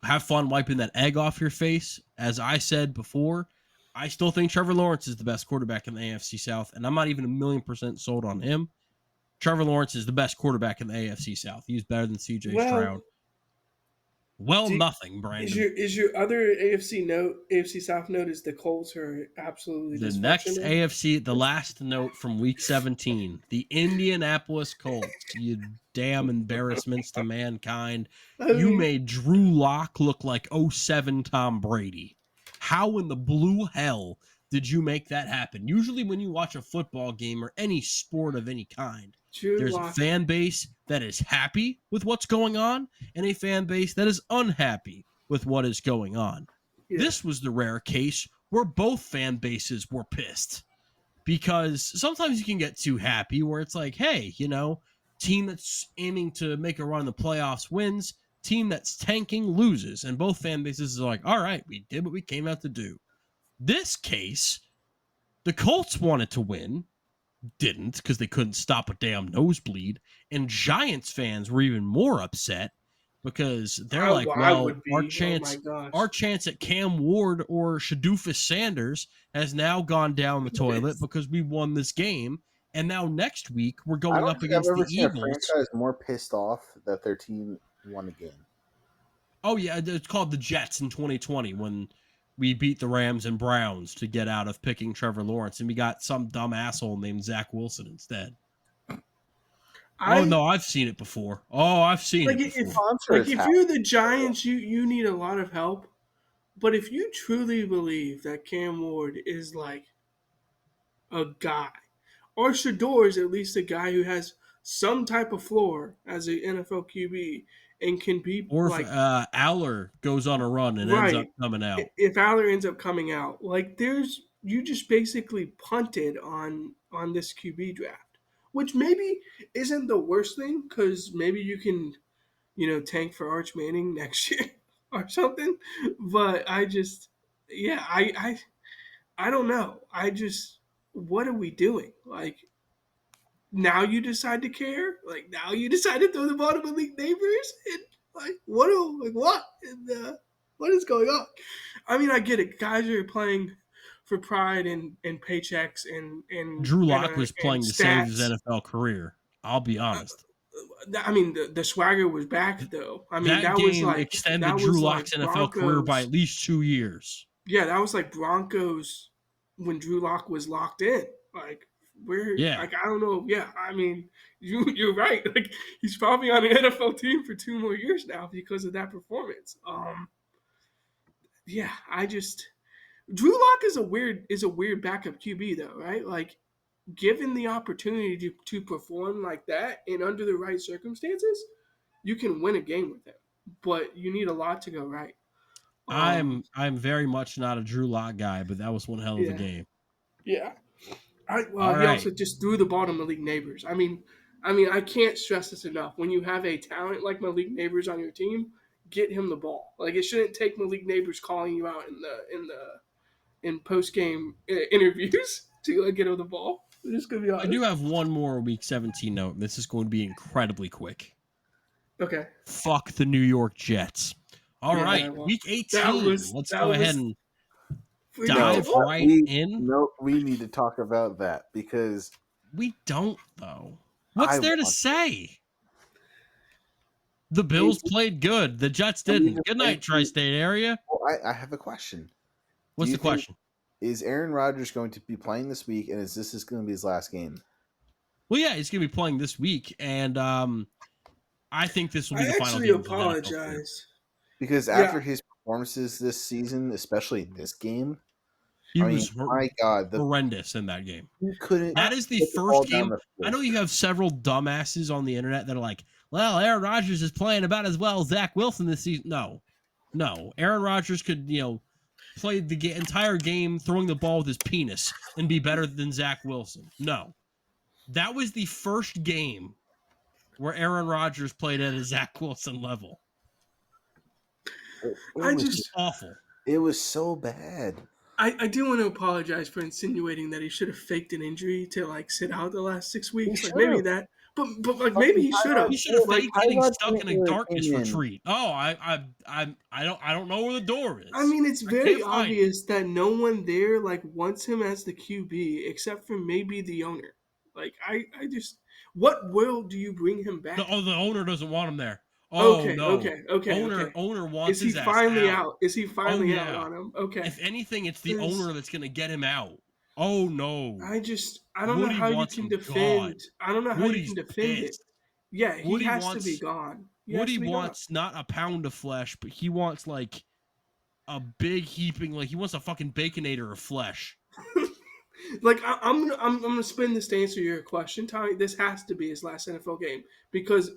Have fun wiping that egg off your face. As I said before, I still think Trevor Lawrence is the best quarterback in the AFC South, and I'm not even 1,000,000% sold on him. Trevor Lawrence is the best quarterback in the AFC South. He's better than CJ Stroud. Nothing, Brandon. Is your other AFC South note is the Colts are absolutely the next AFC, the last note from Week 17, the Indianapolis Colts. You damn embarrassments to mankind. You made Drew Lock look like 07 Tom Brady. How in the blue hell did you make that happen? Usually when you watch a football game or any sport of any kind, there's a fan base that is happy with what's going on and a fan base that is unhappy with what is going on. Yeah. This was the rare case where both fan bases were pissed because sometimes you can get too happy where it's like, hey, team that's aiming to make a run in the playoffs wins, team that's tanking loses, and both fan bases are like, all right, we did what we came out to do. This case, the Colts wanted to win, didn't because they couldn't stop a damn nosebleed, and Giants fans were even more upset because they're like, well, our chance at Cam Ward or Shadufus Sanders has now gone down the toilet because we won this game, and now next week we're going up against the Eagles. A franchise more pissed off that their team won a game. Oh yeah, it's called the Jets in 2020 when we beat the Rams and Browns to get out of picking Trevor Lawrence, and we got some dumb asshole named Zach Wilson instead. I've seen it before. I've seen it before. If you're the Giants, you need a lot of help. But if you truly believe that Cam Ward is like a guy, or Shador is at least a guy who has some type of floor as an NFL QB and can be if Aller goes on a run and ends up coming out. If Aller ends up coming out, you just basically punted on this QB draft, which maybe isn't the worst thing because maybe you can, tank for Arch Manning next year or something. But I don't know. What are we doing? Like, now you decide to care? Like, now you decide to throw the ball to Malik Neighbors? And, what is going on? I mean, I get it. Guys are playing for pride and paychecks and Drew Lock was playing to save his NFL career. I'll be honest. I mean, the swagger was back, though. I mean, that game extended Drew Lock's NFL career by at least 2 years. Yeah, that was like Broncos when Drew Lock was locked in. Like, I don't know. Yeah, I mean, you're right. Like, he's probably on an NFL team for 2 more years now because of that performance. Drew Lock is a weird backup QB though, right? Like, given the opportunity to perform like that and under the right circumstances, you can win a game with him. But you need a lot to go right. I'm very much not a Drew Lock guy, but that was one hell of a game. Yeah. He also just threw the ball to Malik Neighbors. I mean, I can't stress this enough. When you have a talent like Malik Neighbors on your team, get him the ball. Like, it shouldn't take Malik Neighbors calling you out in post game interviews to get him the ball. Just gonna be honest. I do have one more Week 17 note. This is going to be incredibly quick. Okay. Fuck the New York Jets. All Yeah, right, well, week that 18. was Let's that go ahead was and dive predictable. right in. We need to talk about that because We don't, though. What's I there to want. say? The Bills Is, played good. The Jets let me didn't. just Good say night, tri-state area. well, I have a question. What's the question? Is Aaron Rodgers going to be playing this week, and is this going to be his last game? Well, yeah, he's going to be playing this week, and I think this will be I the final actually game of his NFL career. apologize. Because Yeah. after his performances this season, especially this game, He I mean, was my God, horrendous in that game. you couldn't. That is the put the first ball down game. the field. I know you have several dumbasses on the internet that are like, well, Aaron Rodgers is playing about as well as Zach Wilson this season. No. Aaron Rodgers could, play the entire game throwing the ball with his penis and be better than Zach Wilson. No. That was the first game where Aaron Rodgers played at a Zach Wilson level. It I was just Awful. It was so bad. I do want to apologize for insinuating that he should have faked an injury to like sit out the last 6 weeks. Like maybe that, but like maybe he should have. He should have Like, faked getting Tyrod's stuck in a your darkness opinion. retreat. Oh, I don't know where the door is. I mean, it's very can't find obvious that no one there like wants him as the QB except for maybe the owner. Like I just, what world do you bring him back? The owner doesn't want him there. Oh okay, no. okay. Owner wants Is he his ass finally out. out? Is he finally out yeah. on him? Okay. If anything, it's the There's- owner that's gonna get him out. Oh no. I don't Woody know how you wants can him defend. gone. I don't know how Woody's you can defend pissed. it. Yeah, he Woody has wants- to be gone. Woody wants not a pound of flesh, but he wants like a big heaping, like he wants a fucking baconator of flesh. Like I'm gonna spin this to answer your question, Tommy. This has to be his last NFL game because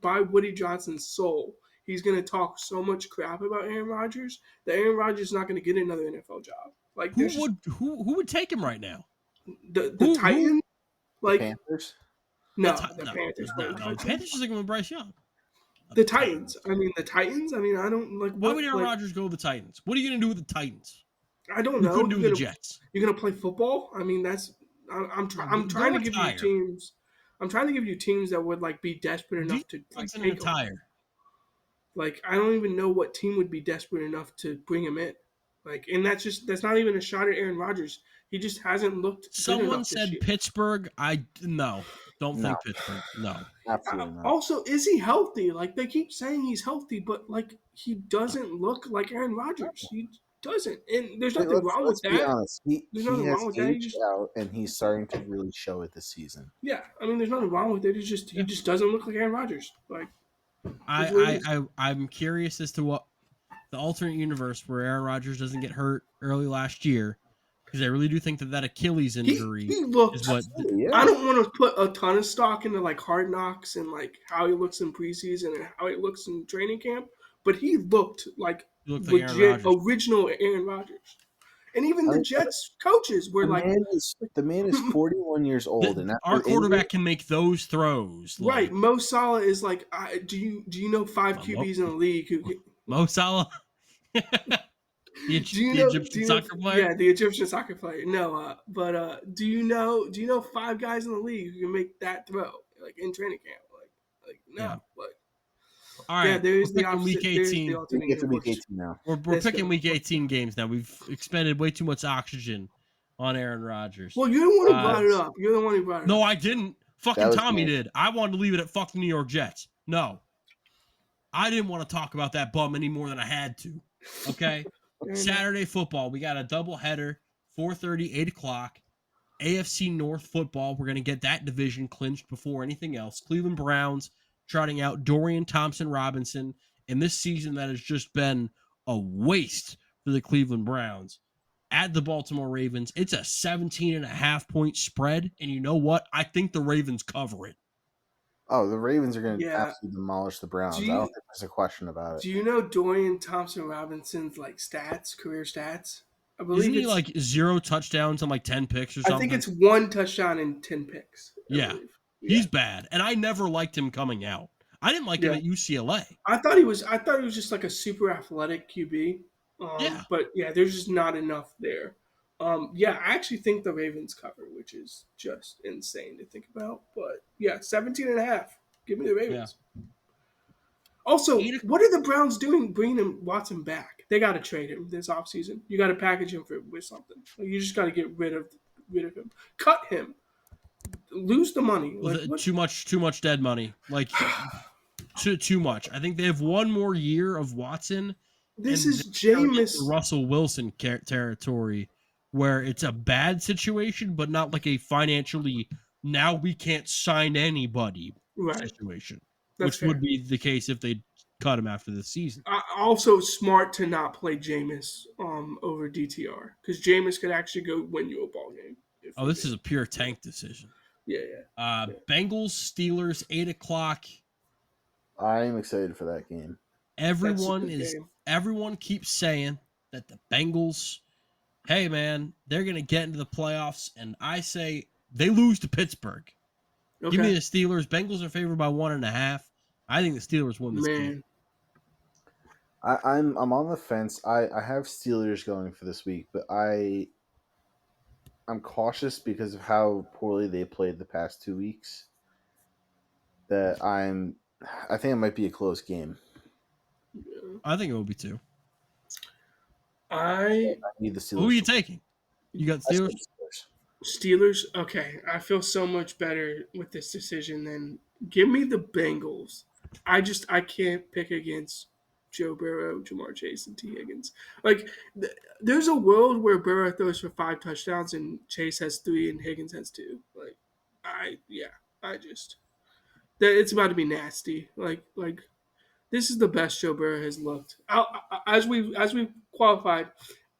by Woody Johnson's soul, he's gonna talk so much crap about Aaron Rodgers that Aaron Rodgers is not gonna get another NFL job. Like Who would take him right now? the who- Titans? Like Panthers. no, The the Panthers. No, won't the touch him. Panthers just going with Bryce Young. The Titans. I mean, the Titans. I mean, I don't like. Why What, would Aaron like, Rodgers go with the Titans? What are you going to do with the Titans? I don't You know. couldn't do You're with the gonna- Jets. You're gonna play football. I mean, that's. I'm trying to give you retire. teams. I'm trying to give you teams that would like be desperate enough to like Johnson take him. retire. Like I don't even know what team would be desperate enough to bring him in. Like, and that's not even a shot at Aaron Rodgers. He just hasn't looked. good Someone enough this said year. Pittsburgh. Don't No. think Pittsburgh. No. Absolutely not. Also, is he healthy? Like they keep saying he's healthy, but like he doesn't look like Aaron Rodgers. He doesn't, and there's nothing wrong with Let's be that. honest. He There's nothing has wrong with that. He aged just- out, and he's starting to really show it this season. Yeah, I mean, there's nothing wrong with it. It's just he just doesn't look like Aaron Rodgers. Like I'm curious as to what the alternate universe where Aaron Rodgers doesn't get hurt early last year, because I really do think that Achilles injury he looked. is what. Yeah. I don't want to put a ton of stock into like Hard Knocks and like how he looks in preseason and how he looks in training camp, but he looked like He looked like Aaron legit Rodgers. original Aaron Rodgers. And even the Jets coaches were like, the man is 41 years old, and Our quarterback can make those throws. Like, right? Mo Salah is like, do you know 5 QBs in the league who can, Mo Salah, the Egyptian soccer player. Yeah, the Egyptian soccer player. No, but do you know 5 guys in the league who can make that throw like in training camp? Like no, Yeah. like All right, yeah, there's we're the picking opposite. week There's 18. the alternate We get to week universe. 18 now. We're Let's picking go. week 18 games now. We've expended way too much oxygen on Aaron Rodgers. Well, you're the one who brought it up. You're the one who brought it No, up. I didn't. Fucking That was Tommy me. did. I wanted to leave it at fucking New York Jets. No. I didn't want to talk about that bum any more than I had to. Okay? Saturday football. We got a double header, 4:30, 8 o'clock. AFC North football. We're going to get that division clinched before anything else. Cleveland Browns trotting out Dorian Thompson-Robinson in this season that has just been a waste for the Cleveland Browns. At the Baltimore Ravens, it's a 17.5-point spread. And you know what? I think the Ravens cover it. Oh, the Ravens are going to Yeah. absolutely demolish the Browns. Do I you- don't think there's a question about it. Do you know Dorian Thompson Robinson's like stats, career stats? I believe Isn't he it's like 0 touchdowns and like 10 picks or something? I think it's 1 touchdown and 10 picks. I Yeah. believe. He's bad. And I never liked him coming out. I didn't like him Yeah. at UCLA. I thought he was just like a super athletic QB. Yeah. But yeah, there's just not enough there. Yeah, I actually think the Ravens cover, which is just insane to think about. But yeah, 17.5. Give me the Ravens. Also, 8 what are the Browns doing bringing Watson back? They got to trade him this offseason. You got to package him with something. Like, you just got to get rid of him. Cut him. Lose the money. Like what? too much dead money. Like too much. I think they have one more year of Watson, This and is they're into Jameis. Russell Wilson territory, where it's a bad situation, but not like a financially now we can't sign anybody Right. situation, That's which fair. would be the case if they cut him after the season. Also, smart to not play Jameis over DTR because Jameis could actually go win you a ball game. Oh, this is a pure tank decision. Yeah. Bengals Steelers 8:00. I'm excited for that game. Everyone keeps saying that the Bengals, hey man, they're gonna get into the playoffs, and I say they lose to Pittsburgh. Okay. Give me the Steelers. Bengals are favored by 1.5. I think the Steelers win this game. I'm on the fence. I have Steelers going for this week, but I'm cautious because of how poorly they played the past 2 weeks. I think it might be a close game. Yeah. I think it will be too. I need the Steelers. Who are you taking? You got Steelers? Steelers. Okay, I feel so much better with this decision than give me the Bengals. I can't pick against Joe Burrow, Jamar Chase, and T. Higgins. Like, there's a world where Burrow throws for 5 touchdowns and Chase has 3 and Higgins has 2. Like, it's about to be nasty. Like this is the best Joe Burrow has looked. As we've qualified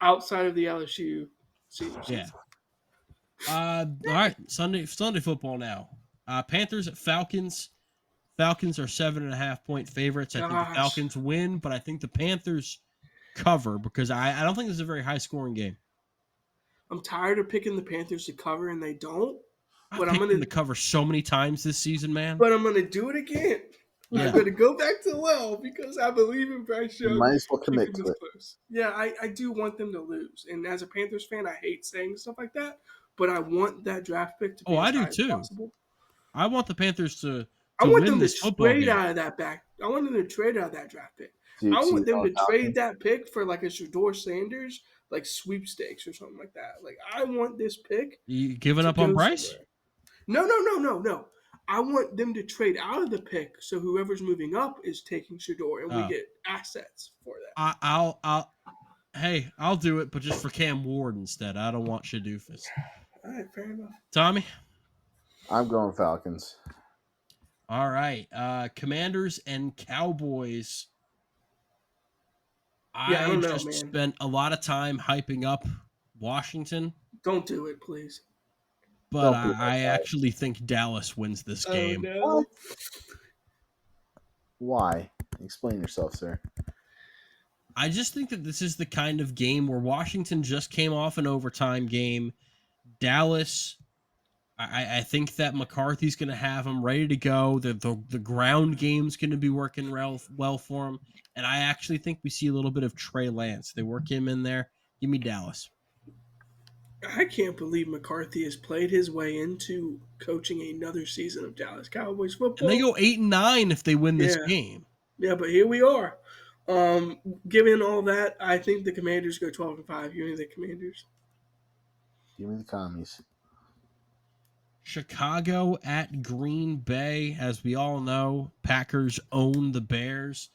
outside of the LSU season. Yeah. All right, Sunday football now. Panthers at Falcons. Falcons are 7.5-point favorites. I think the Falcons win, but I think the Panthers cover because I don't think this is a very high scoring game. I'm tired of picking the Panthers to cover and they don't. But I'm going to cover so many times this season, man. But I'm going to do it again. Yeah. I'm going to go back to the well because I believe in Bryce Young. You might as well commit to it. Close. Yeah, I do want them to lose. And as a Panthers fan, I hate saying stuff like that. But I want that draft pick to be as high as possible. I want the Panthers to I want win them this to trade out of that back. I want them to trade out of that draft pick. I want them to trade that pick for like a Shedeur Sanders, like sweepstakes or something like that. Like I want this pick. You giving up on Bryce? Somewhere. No. I want them to trade out of the pick so whoever's moving up is taking Shedeur and we get assets for that. I'll do it, but just for Cam Ward instead. I don't want Shadoofus. All right, fair enough. Tommy? I'm going Falcons. All right. Commanders and Cowboys. I don't know, man. Spent a lot of time hyping up Washington. Don't do it, please. But I actually think Dallas wins this game. No. Why? Explain yourself, sir. I just think that this is the kind of game where Washington just came off an overtime game. Dallas, I think that McCarthy's going to have them ready to go. The ground game's going to be working well for him. And I actually think we see a little bit of Trey Lance. They work him in there. Give me Dallas. I can't believe McCarthy has played his way into coaching another season of Dallas Cowboys football. And they go 8-9 if they win this game. Yeah, but here we are. Given all that, I think the Commanders go 12-5. Give me the Commanders. Give me the Commies. Chicago at Green Bay. As we all know, Packers own the Bears.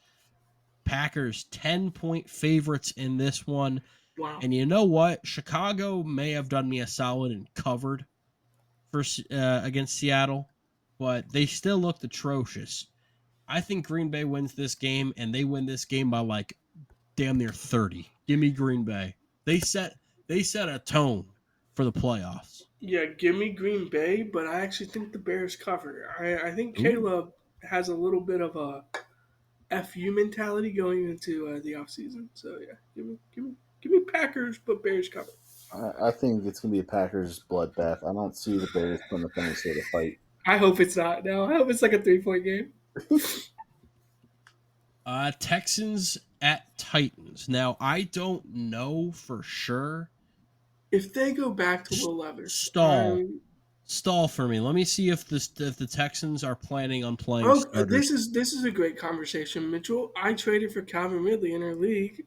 Packers 10-point favorites in this one. Wow. And you know what? Chicago may have done me a solid and covered for against Seattle, but they still looked atrocious. I think Green Bay wins this game, and they win this game by like damn near 30. Give me Green Bay. They set a tone for the playoffs. Yeah, give me Green Bay, but I actually think the Bears cover. I think Caleb has a little bit of a FU mentality going into the offseason. So yeah, give me Packers, but Bears cover. I think it's going to be a Packers bloodbath. I don't see the Bears putting up any sort of fight. I hope it's not. No, I hope it's like a 3-point game. Texans at Titans. Now, I don't know for sure. If they go back to Will Levis. Stall for me. Let me see if the Texans are planning on playing Oh, starters. this is a great conversation, Mitchell. I traded for Calvin Ridley in our league.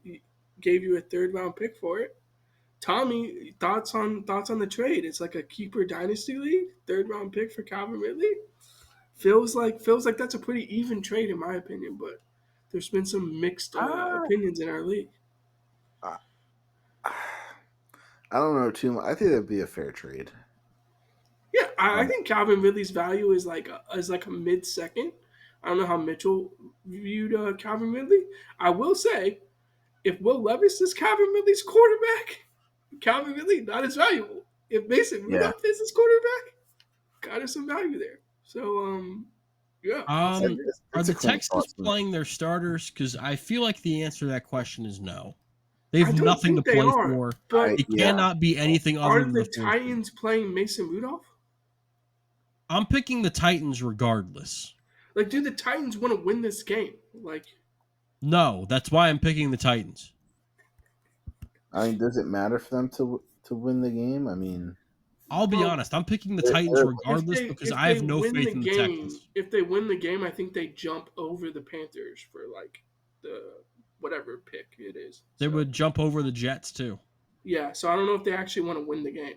Gave you a 3rd-round pick for it. Tommy, thoughts on the trade? It's like a keeper dynasty league. 3rd-round pick for Calvin Ridley. Feels like that's a pretty even trade in my opinion. But there's been some mixed Ah, opinions in our league. I don't know too much. I think that'd be a fair trade. Yeah, I think Calvin Ridley's value is like a mid-second. I don't know how Mitchell viewed Calvin Ridley. I will say, if Will Levis is Calvin Ridley's quarterback, Calvin Ridley not as valuable. If Mason Yeah. Rudolph is his quarterback, got some value there. So yeah, I'll say this. Are It's the a coin Texans toss. playing their starters? Because I feel like the answer to that question is no. They I have don't nothing to think they play are, for. but It cannot be anything other are than the the 4th seed. Titans playing Mason Rudolph? I'm picking the Titans regardless. Like, do the Titans want to win this game? Like, No, that's why I'm picking the Titans. I mean, does it matter for them to win the game? I mean, I'll be honest. I'm picking the Titans regardless because I have no faith in the Texans. If they win the game, I think they jump over the Panthers for like the whatever pick it is. They So, would jump over the Jets too. yeah, so I don't know if they actually want to win the game.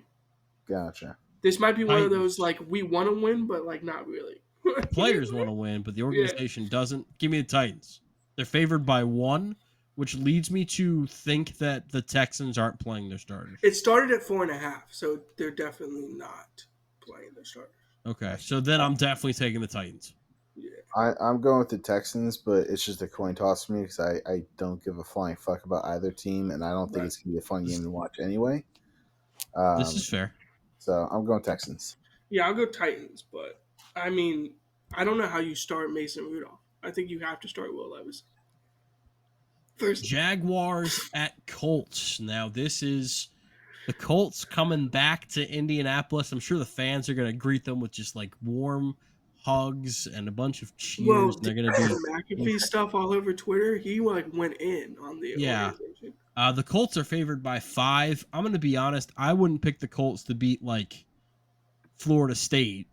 gotcha. This might be one of Titans. those like we want to win, but like not really. The players want to win, but the organization doesn't. Give me the Titans. They're favored by 1, which leads me to think that the Texans aren't playing their starters. It started at 4.5, so they're definitely not playing their starters. Okay, so then I'm definitely taking the Titans. Yeah. I'm going with the Texans, but it's just a coin toss for me because I don't give a flying fuck about either team, and I don't think it's going to be a fun game to watch anyway. This is fair. So I'm going Texans. Yeah, I'll go Titans, but I mean, I don't know how you start Mason Rudolph. I think you have to start Will Levis. First, Jaguars at Colts. Now, this is the Colts coming back to Indianapolis. I'm sure the fans are going to greet them with just like warm hugs and a bunch of cheers. well, And they're going to do McAfee stuff all over Twitter. He like went in on the organization. The Colts are favored by 5. I'm going to be honest. I wouldn't pick the Colts to beat like Florida State.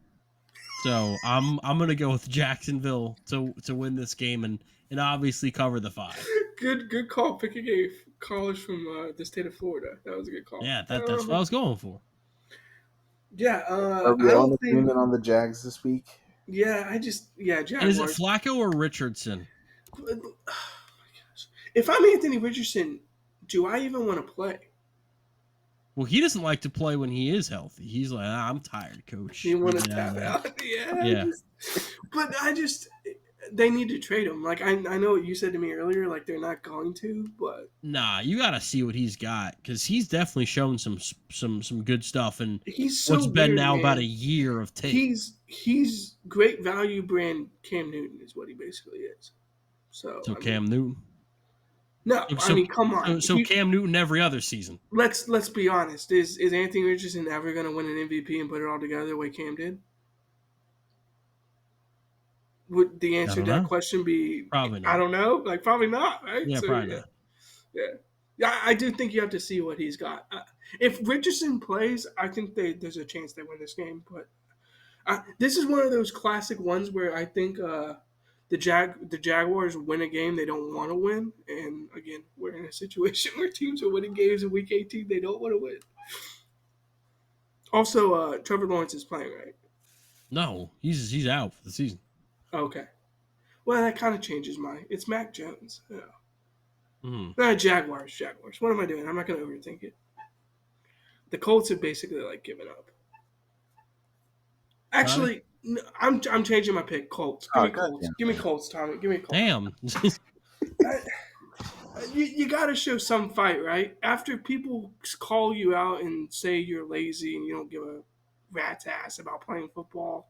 So I'm going to go with Jacksonville to win this game and obviously cover the 5. Good call picking a college from the state of Florida. That was a good call. Yeah, that's what I was going for. Yeah, Are we all in agreement on the Jags this week? Yeah, Jaguars. And is it Flacco or Richardson? Oh my gosh. If I'm Anthony Richardson, do I even want to play? Well, he doesn't like to play when he is healthy. He's like, I'm tired, coach. You want to tap out? Yeah. But they need to trade him. Like I know what you said to me earlier, like they're not going to, but nah, you got to see what he's got because he's definitely shown some good stuff and he's so what's been weird, now man. about a year of tape. He's great value brand Cam Newton is what he basically is. So Cam Newton. No, I mean come on. So Cam Newton every other season. Let's be honest. Is Anthony Richardson ever going to win an MVP and put it all together the way Cam did? Would the answer to that question be probably not? I don't know. Like probably not, right? Yeah, probably not. Yeah, I do think you have to see what he's got. If Richardson plays, I think there's a chance they win this game. But this is one of those classic ones where I think the Jaguars win a game they don't want to win, and again, we're in a situation where teams are winning games in Week 18 they don't want to win. Also, Trevor Lawrence is playing, right? No, he's out for the season. Okay. Well, that kind of changes it's Mac Jones. Yeah. Jaguars. What am I doing? I'm not going to overthink it. The Colts have basically like given up. Actually, I'm changing my pick. Colts. Give me Colts. Give me Colts, Tommy. Give me Colts. Damn. You got to show some fight, right? After people call you out and say you're lazy and you don't give a rat's ass about playing football,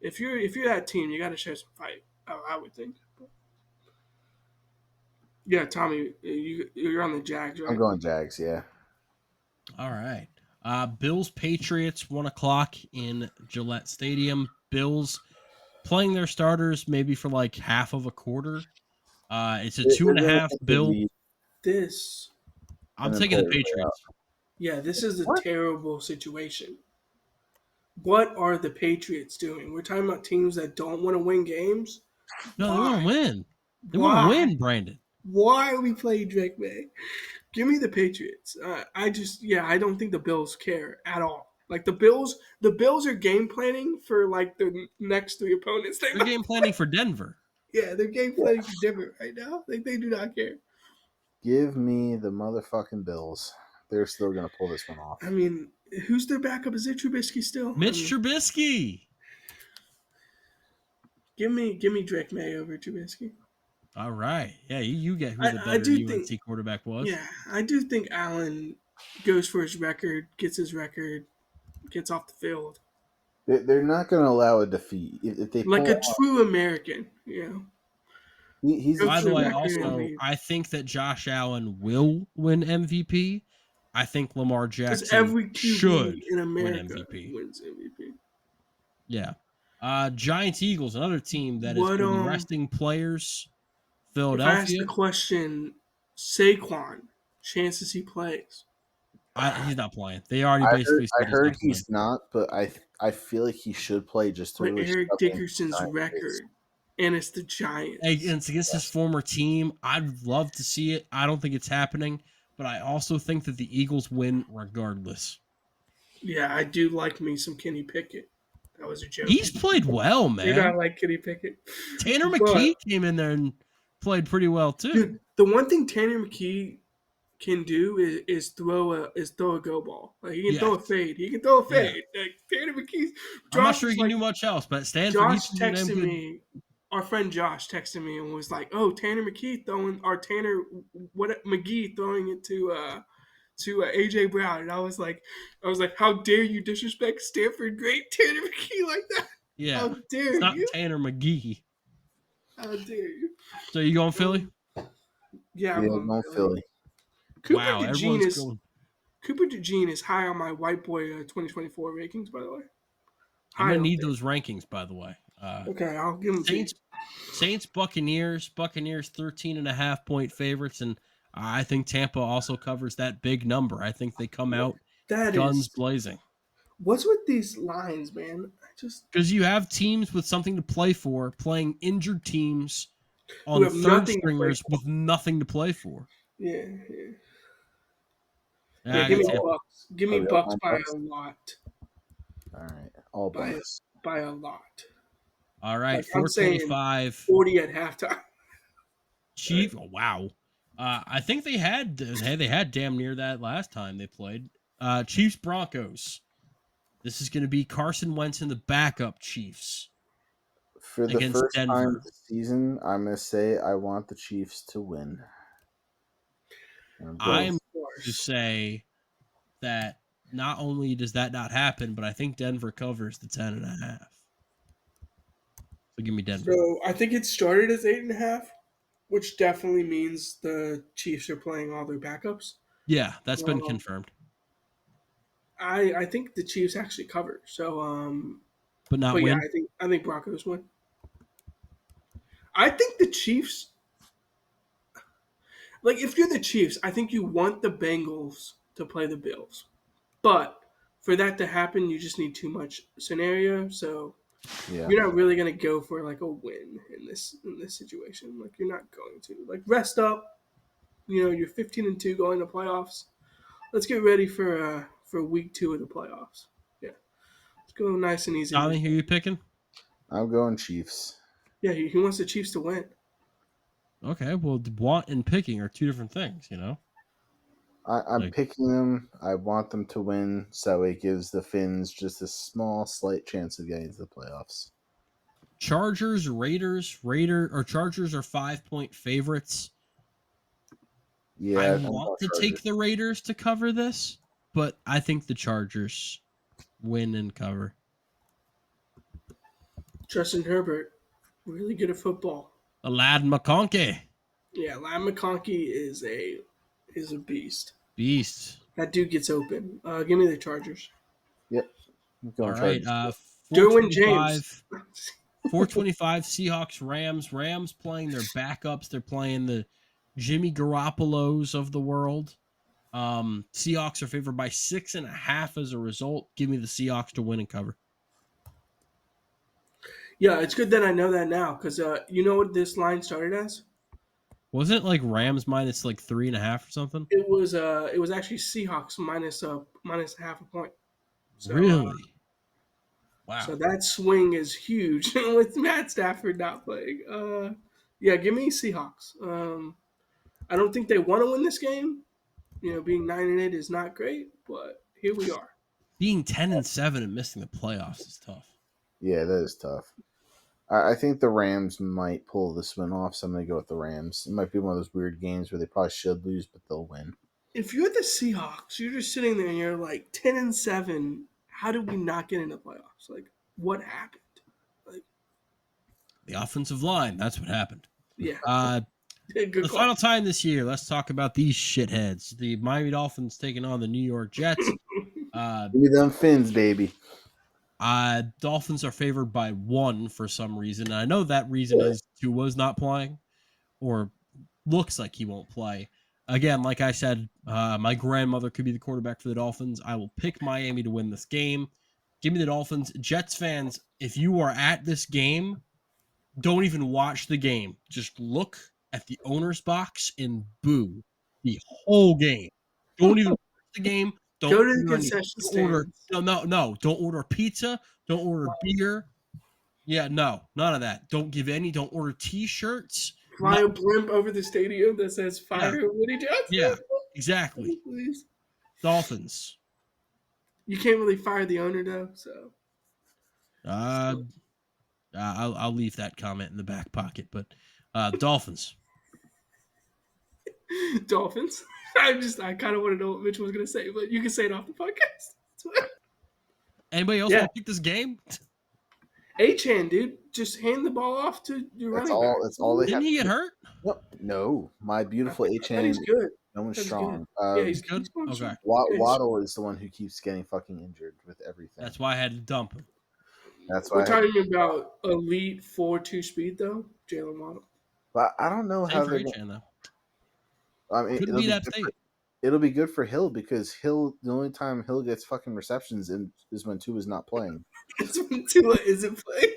if you're that team, you got to show some fight. I would think. Yeah, Tommy, you're on the Jags, right? I'm going Jags. Yeah. All right. Bills Patriots 1:00 in Gillette Stadium. Bills playing their starters maybe for like half of a quarter. It's a 2.5 Bill. I'm taking the Patriots. Yeah, this is a terrible situation. What are the Patriots doing? We're talking about teams that don't want to win games. No, they Why? want to win. They want to Why? win, Brandon. Why are we playing Drake May? Give me the Patriots. I don't think the Bills care at all. Like the Bills are game planning for like the next three opponents. They're game planning for Denver. Yeah, they're game planning for Denver right now. Like they do not care. Give me the motherfucking Bills. They're still gonna pull this one off. I mean, who's their backup? Is it Trubisky still? Mitch Trubisky. Give me Drake May over Trubisky. All right. Yeah, you get who the I better do UNC think, quarterback was. yeah, I do think Allen goes for his record, gets his record, gets off the field They're not gonna allow a defeat if they like pull a true American. He's By the Go way, to also, I think that Josh Allen will win MVP. I think Lamar because Jackson every QB should in win America MVP. wins MVP. Yeah. Giants Eagles, another team that has What been resting players. if I ask Philadelphia. the question, Saquon, chances he plays? He's not playing. They already I basically heard said he's not, but I feel like he should play just to But really Eric shove it in Dickerson's Giants' face. record, and it's the Giants. It's against his former team. I'd love to see it. I don't think it's happening, but I also think that the Eagles win regardless. Yeah, I do like me some Kenny Pickett. That was a joke. He's played well, Do not man. like Kenny Pickett. Tanner But, McKee came in there and played pretty well too. dude, the one thing Tanner McKee can do is throw a go ball. Like he can throw a fade. He can throw a fade. Like Tanner McKee's. I'm not sure he can do much else, but Stanford. Josh texted me. Our friend Josh texted me and was like, "Oh, Tanner McKee McGee throwing it to AJ Brown," and I was like, "How dare you disrespect Stanford great Tanner McKee like that? Yeah, How dare it's not you? Tanner McGee. How dare you?" So you going Philly? Yeah, I'm going Philly. Cooper Wow, DeJean everyone's going. Cooper DeJean is high on my white boy 2024 rankings, by the way. I'm gonna need those rankings, by the way. Okay, I'll give them. Saints, Buccaneers 13.5 point favorites, and I think Tampa also covers that big number. I think they come out guns blazing. What's with these lines, man? Because you have teams with something to play for playing injured teams on third stringers with nothing to play for. Yeah. Give me Bucks. Give me Bucks by a lot. All right, all Bucks by a lot. All right, 425. 40 at halftime. Chief, oh, wow. I think they had damn near that last time they played. Chiefs Broncos. This is going to be Carson Wentz and the backup Chiefs. For the first time this season, I'm going to say I want the Chiefs to win. I'm going to say that not only does that not happen, but I think Denver covers the 10.5. So give me Denver. So I think it started as 8.5, which definitely means the Chiefs are playing all their backups. Yeah, that's been confirmed. I think the Chiefs actually cover. So but win. Yeah, I think Broncos win. I think the Chiefs, like if you're the Chiefs, I think you want the Bengals to play the Bills. But for that to happen, you just need too much scenario. So you're not really gonna go for like a win in this situation. Like you're not going to. Like rest up. You're 15-2 going to playoffs. Let's get ready for week 2 of the playoffs. Yeah. Let's go nice and easy. Tommy, who are you picking? I'm going Chiefs. Yeah, he wants the Chiefs to win. Okay, well, want and picking are two different things, I'm picking them. I want them to win, so it gives the Finns just a slight chance of getting to the playoffs. Chargers, Raiders. Chargers are 5-point favorites. Yeah, I want to take the Raiders to cover this, but I think the Chargers win and cover. Justin Herbert, really good at football. Lad McConkey. Yeah, Lad McConkey is a beast. Beast. That dude gets open. Give me the Chargers. Yep. All right. Derwin James. 425 Seahawks, Rams. Rams playing their backups. They're playing the Jimmy Garoppolos of the world. Seahawks are favored by 6.5 as a result. Give me the Seahawks to win and cover. Yeah, it's good that I know that now because you know what this line started as? Wasn't it like Rams minus like 3.5 or something? It was actually Seahawks minus half a point. So Really? so Wow. that swing is huge with Matt Stafford not playing. Yeah, give me Seahawks. I don't think they want to win this game. You know, being 9-8 is not great, but here we are. Being 10-7 and missing the playoffs is tough. Yeah, that is tough. I think the Rams might pull this win off, so I'm going to go with the Rams. It might be one of those weird games where they probably should lose, but they'll win. If you're the Seahawks, you're just sitting there and you're like 10-7. How did we not get into playoffs? Like, what happened? Like, The offensive line, that's what happened. yeah, Uh, good the call. final time this year, let's talk about these shitheads. The Miami Dolphins taking on the New York Jets. Give me them fins, baby. Dolphins are favored by 1 for some reason. And I know that reason is Tua's not playing or looks like he won't play. Again, like I said, my grandmother could be the quarterback for the Dolphins. I will pick Miami to win this game. Give me the Dolphins. Jets fans, if you are at this game, don't even watch the game. Just look at the owner's box and boo the whole game. Don't even watch the game. Don't Go to the order any- concession don't order. stands. No. Don't order pizza. Don't order beer. Yeah, no, none of that. Don't give any. Don't order T-shirts. Fly a blimp over the stadium that says "Fire Yeah. Woody Johnson." Yeah, exactly. Please. Dolphins. You can't really fire the owner though, so I'll leave that comment in the back pocket, but Dolphins. Dolphins. I kind of want to know what Mitchell was going to say, but you can say it off the podcast. Anybody else Yeah. want to pick this game? Achan, dude, just hand the ball off to your That's running all. back. That's all they Didn't have. he get hurt? No, my beautiful I H bet he's good. No one's That's strong. Yeah, he's good? going Okay. strong. Waddle is the one who keeps getting fucking injured with everything. That's why I had to dump him. That's why. We're talking about elite 4.2 speed though, Jalen Waddle. But I don't know Same how for they're. Achan, though. I mean, Couldn't beat App State. It'll be good for Hill because Hill. The only time Hill gets fucking receptions is when Tua's not playing. It's when Tua isn't playing.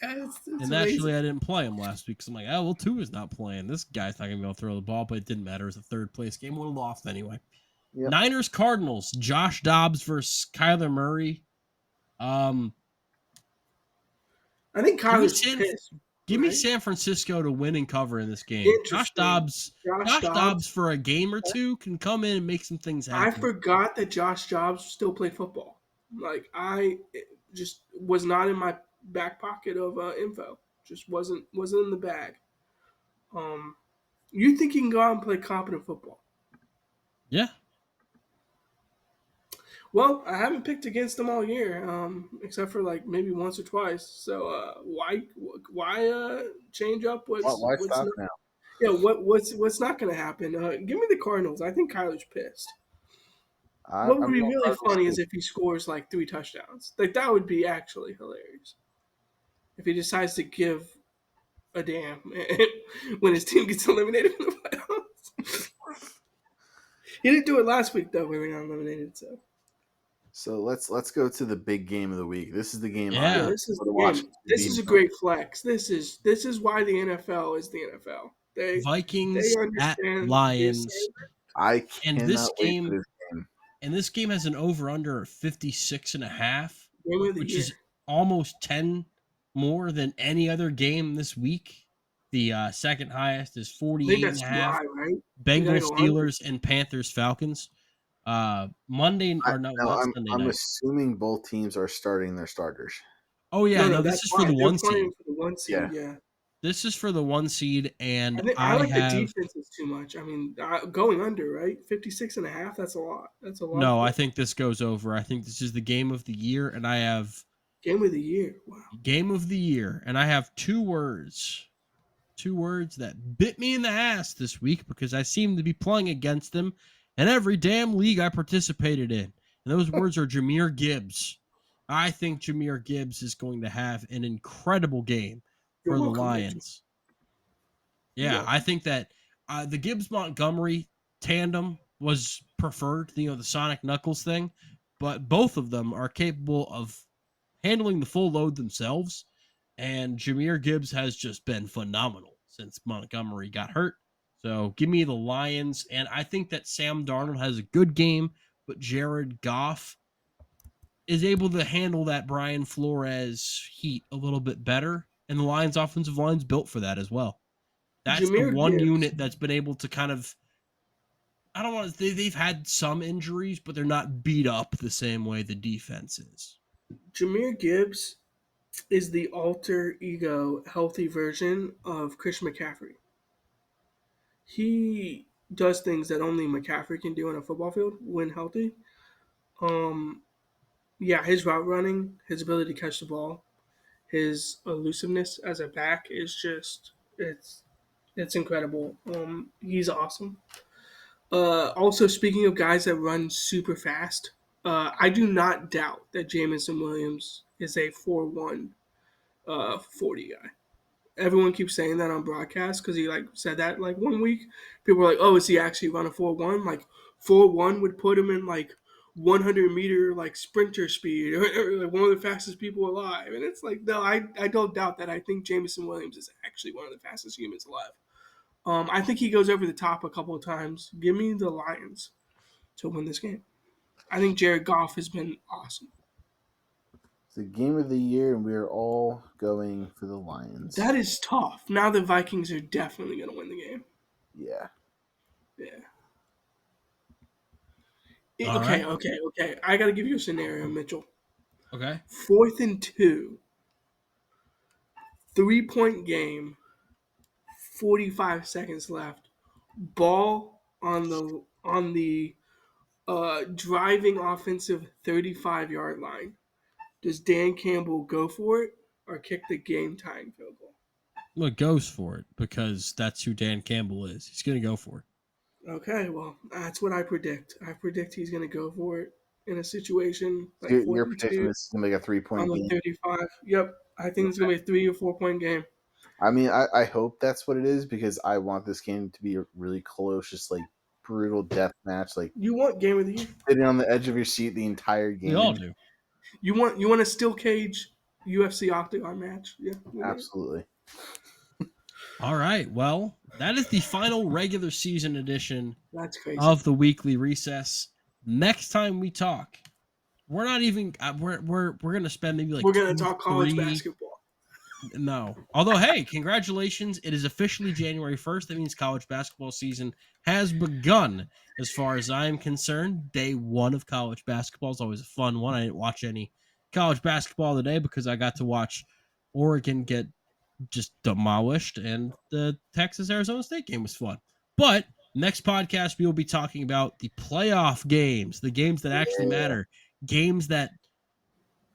Yeah, it's And amazing. actually, I didn't play him last week because I'm like, oh, well, Tua's not playing. This guy's not going to be able to throw the ball, but it didn't matter. It was a third place game. Would have lost anyway. Yep. Niners Cardinals. Josh Dobbs versus Kyler Murray. I think Kyler's pissed. Give me right? San Francisco to win and cover in this game. Josh Interesting. Dobbs for a game or two can come in and make some things I happen. forgot that Josh Dobbs still played football. Like I just was not in my back pocket of info. Just wasn't in the bag. You think he can go out and play competent football? Yeah. Well, I haven't picked against him all year, except for like maybe once or twice. So why change up? Why What's stop not, now? yeah, what's not going to happen? Give me the Cardinals. I think Kyler's pissed. What would be really funny is if he scores like 3 touchdowns. Like that would be actually hilarious. If he decides to give a damn when his team gets eliminated from the playoffs. He didn't do it last week though when we got eliminated. So let's go to the big game of the week. This is the game. Yeah. This is the game. This is a great flex. This is why the NFL is the NFL. Vikings at Lions. I cannot wait for this game. And this game has an over-under of 56.5, which year. is almost 10 more than any other game this week. The second highest is 48.5. Right? Bengals, Steelers, and Panthers, Falcons. Sunday I'm night. assuming both teams are starting their starters. Oh yeah, no, this is for the one seed. For the 1 seed, yeah. This is for the 1 seed, and I like the defenses too much. I mean, going under, right? 56.5, that's a lot. That's a lot. No, I think this goes over. I think this is the game of the year, and I have game of the year. Wow. Game of the year, and I have 2 words. 2 words that bit me in the ass this week because I seem to be playing against them in every damn league I participated in. And those words are Jahmyr Gibbs. I think Jahmyr Gibbs is going to have an incredible game for the Lions. Yeah, I think that the Gibbs-Montgomery tandem was preferred, the Sonic Knuckles thing, but both of them are capable of handling the full load themselves. And Jahmyr Gibbs has just been phenomenal since Montgomery got hurt. So give me the Lions. And I think that Sam Darnold has a good game, but Jared Goff is able to handle that Brian Flores heat a little bit better. And the Lions' offensive line's built for that as well. That's the Jahmyr one Gibbs. unit that's been able to kind of, I don't want to, they've had some injuries, but they're not beat up the same way the defense is. Jahmyr Gibbs is the alter ego healthy version of Chris McCaffrey. He does things that only McCaffrey can do on a football field when healthy. Yeah, his route running, his ability to catch the ball, his elusiveness as a back is just it's incredible. He's awesome. Also, speaking of guys that run super fast, I do not doubt that Jamison Williams is a 4.1 40 guy. Everyone keeps saying that on broadcast because he like said that like 1 week. People were like, "Oh, is he actually run a 4.1?" Like 4.1 would put him in like 100-meter like sprinter speed or like one of the fastest people alive. And it's like, no, I don't doubt that. I think Jamison Williams is actually one of the fastest humans alive. I think he goes over the top a couple of times. Give me the Lions to win this game. I think Jared Goff has been awesome. It's the game of the year, and we are all going for the Lions. That is tough. Now the Vikings are definitely going to win the game. Yeah. All right. Okay. I got to give you a scenario, Mitchell. Okay. 4th and 2, 3-point game, 45 seconds left. Ball on the driving offensive 35-yard line. Does Dan Campbell go for it or kick the game-tying field goal? Well, it goes for it because that's who Dan Campbell is. He's going to go for it. Okay, well, that's what I predict. I predict he's going to go for it in a situation like You're predicting this is going to make a 3-point on game? 35. Yep, I think it's going to be a 3 or 4-point game. I mean, I hope that's what it is because I want this game to be a really close, just like brutal death match. Like You want game of the year? sitting on the edge of your seat the entire game. We all do. You want a steel cage UFC octagon match? Yeah, Absolutely. All right. Well, that is the final regular season edition That's crazy. of the weekly recess. Next time we talk, we're not even we're gonna spend maybe like we're gonna talk college basketball. No. Although, hey, congratulations. It is officially January 1st. That means college basketball season has begun. As far as I'm concerned, day 1 of college basketball is always a fun one. I didn't watch any college basketball today because I got to watch Oregon get just demolished, and the Texas-Arizona State game was fun. But next podcast, we will be talking about the playoff games, the games that actually matter, games that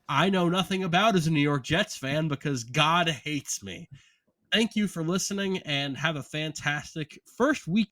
I know nothing about as a New York Jets fan because God hates me. Thank you for listening and have a fantastic first week.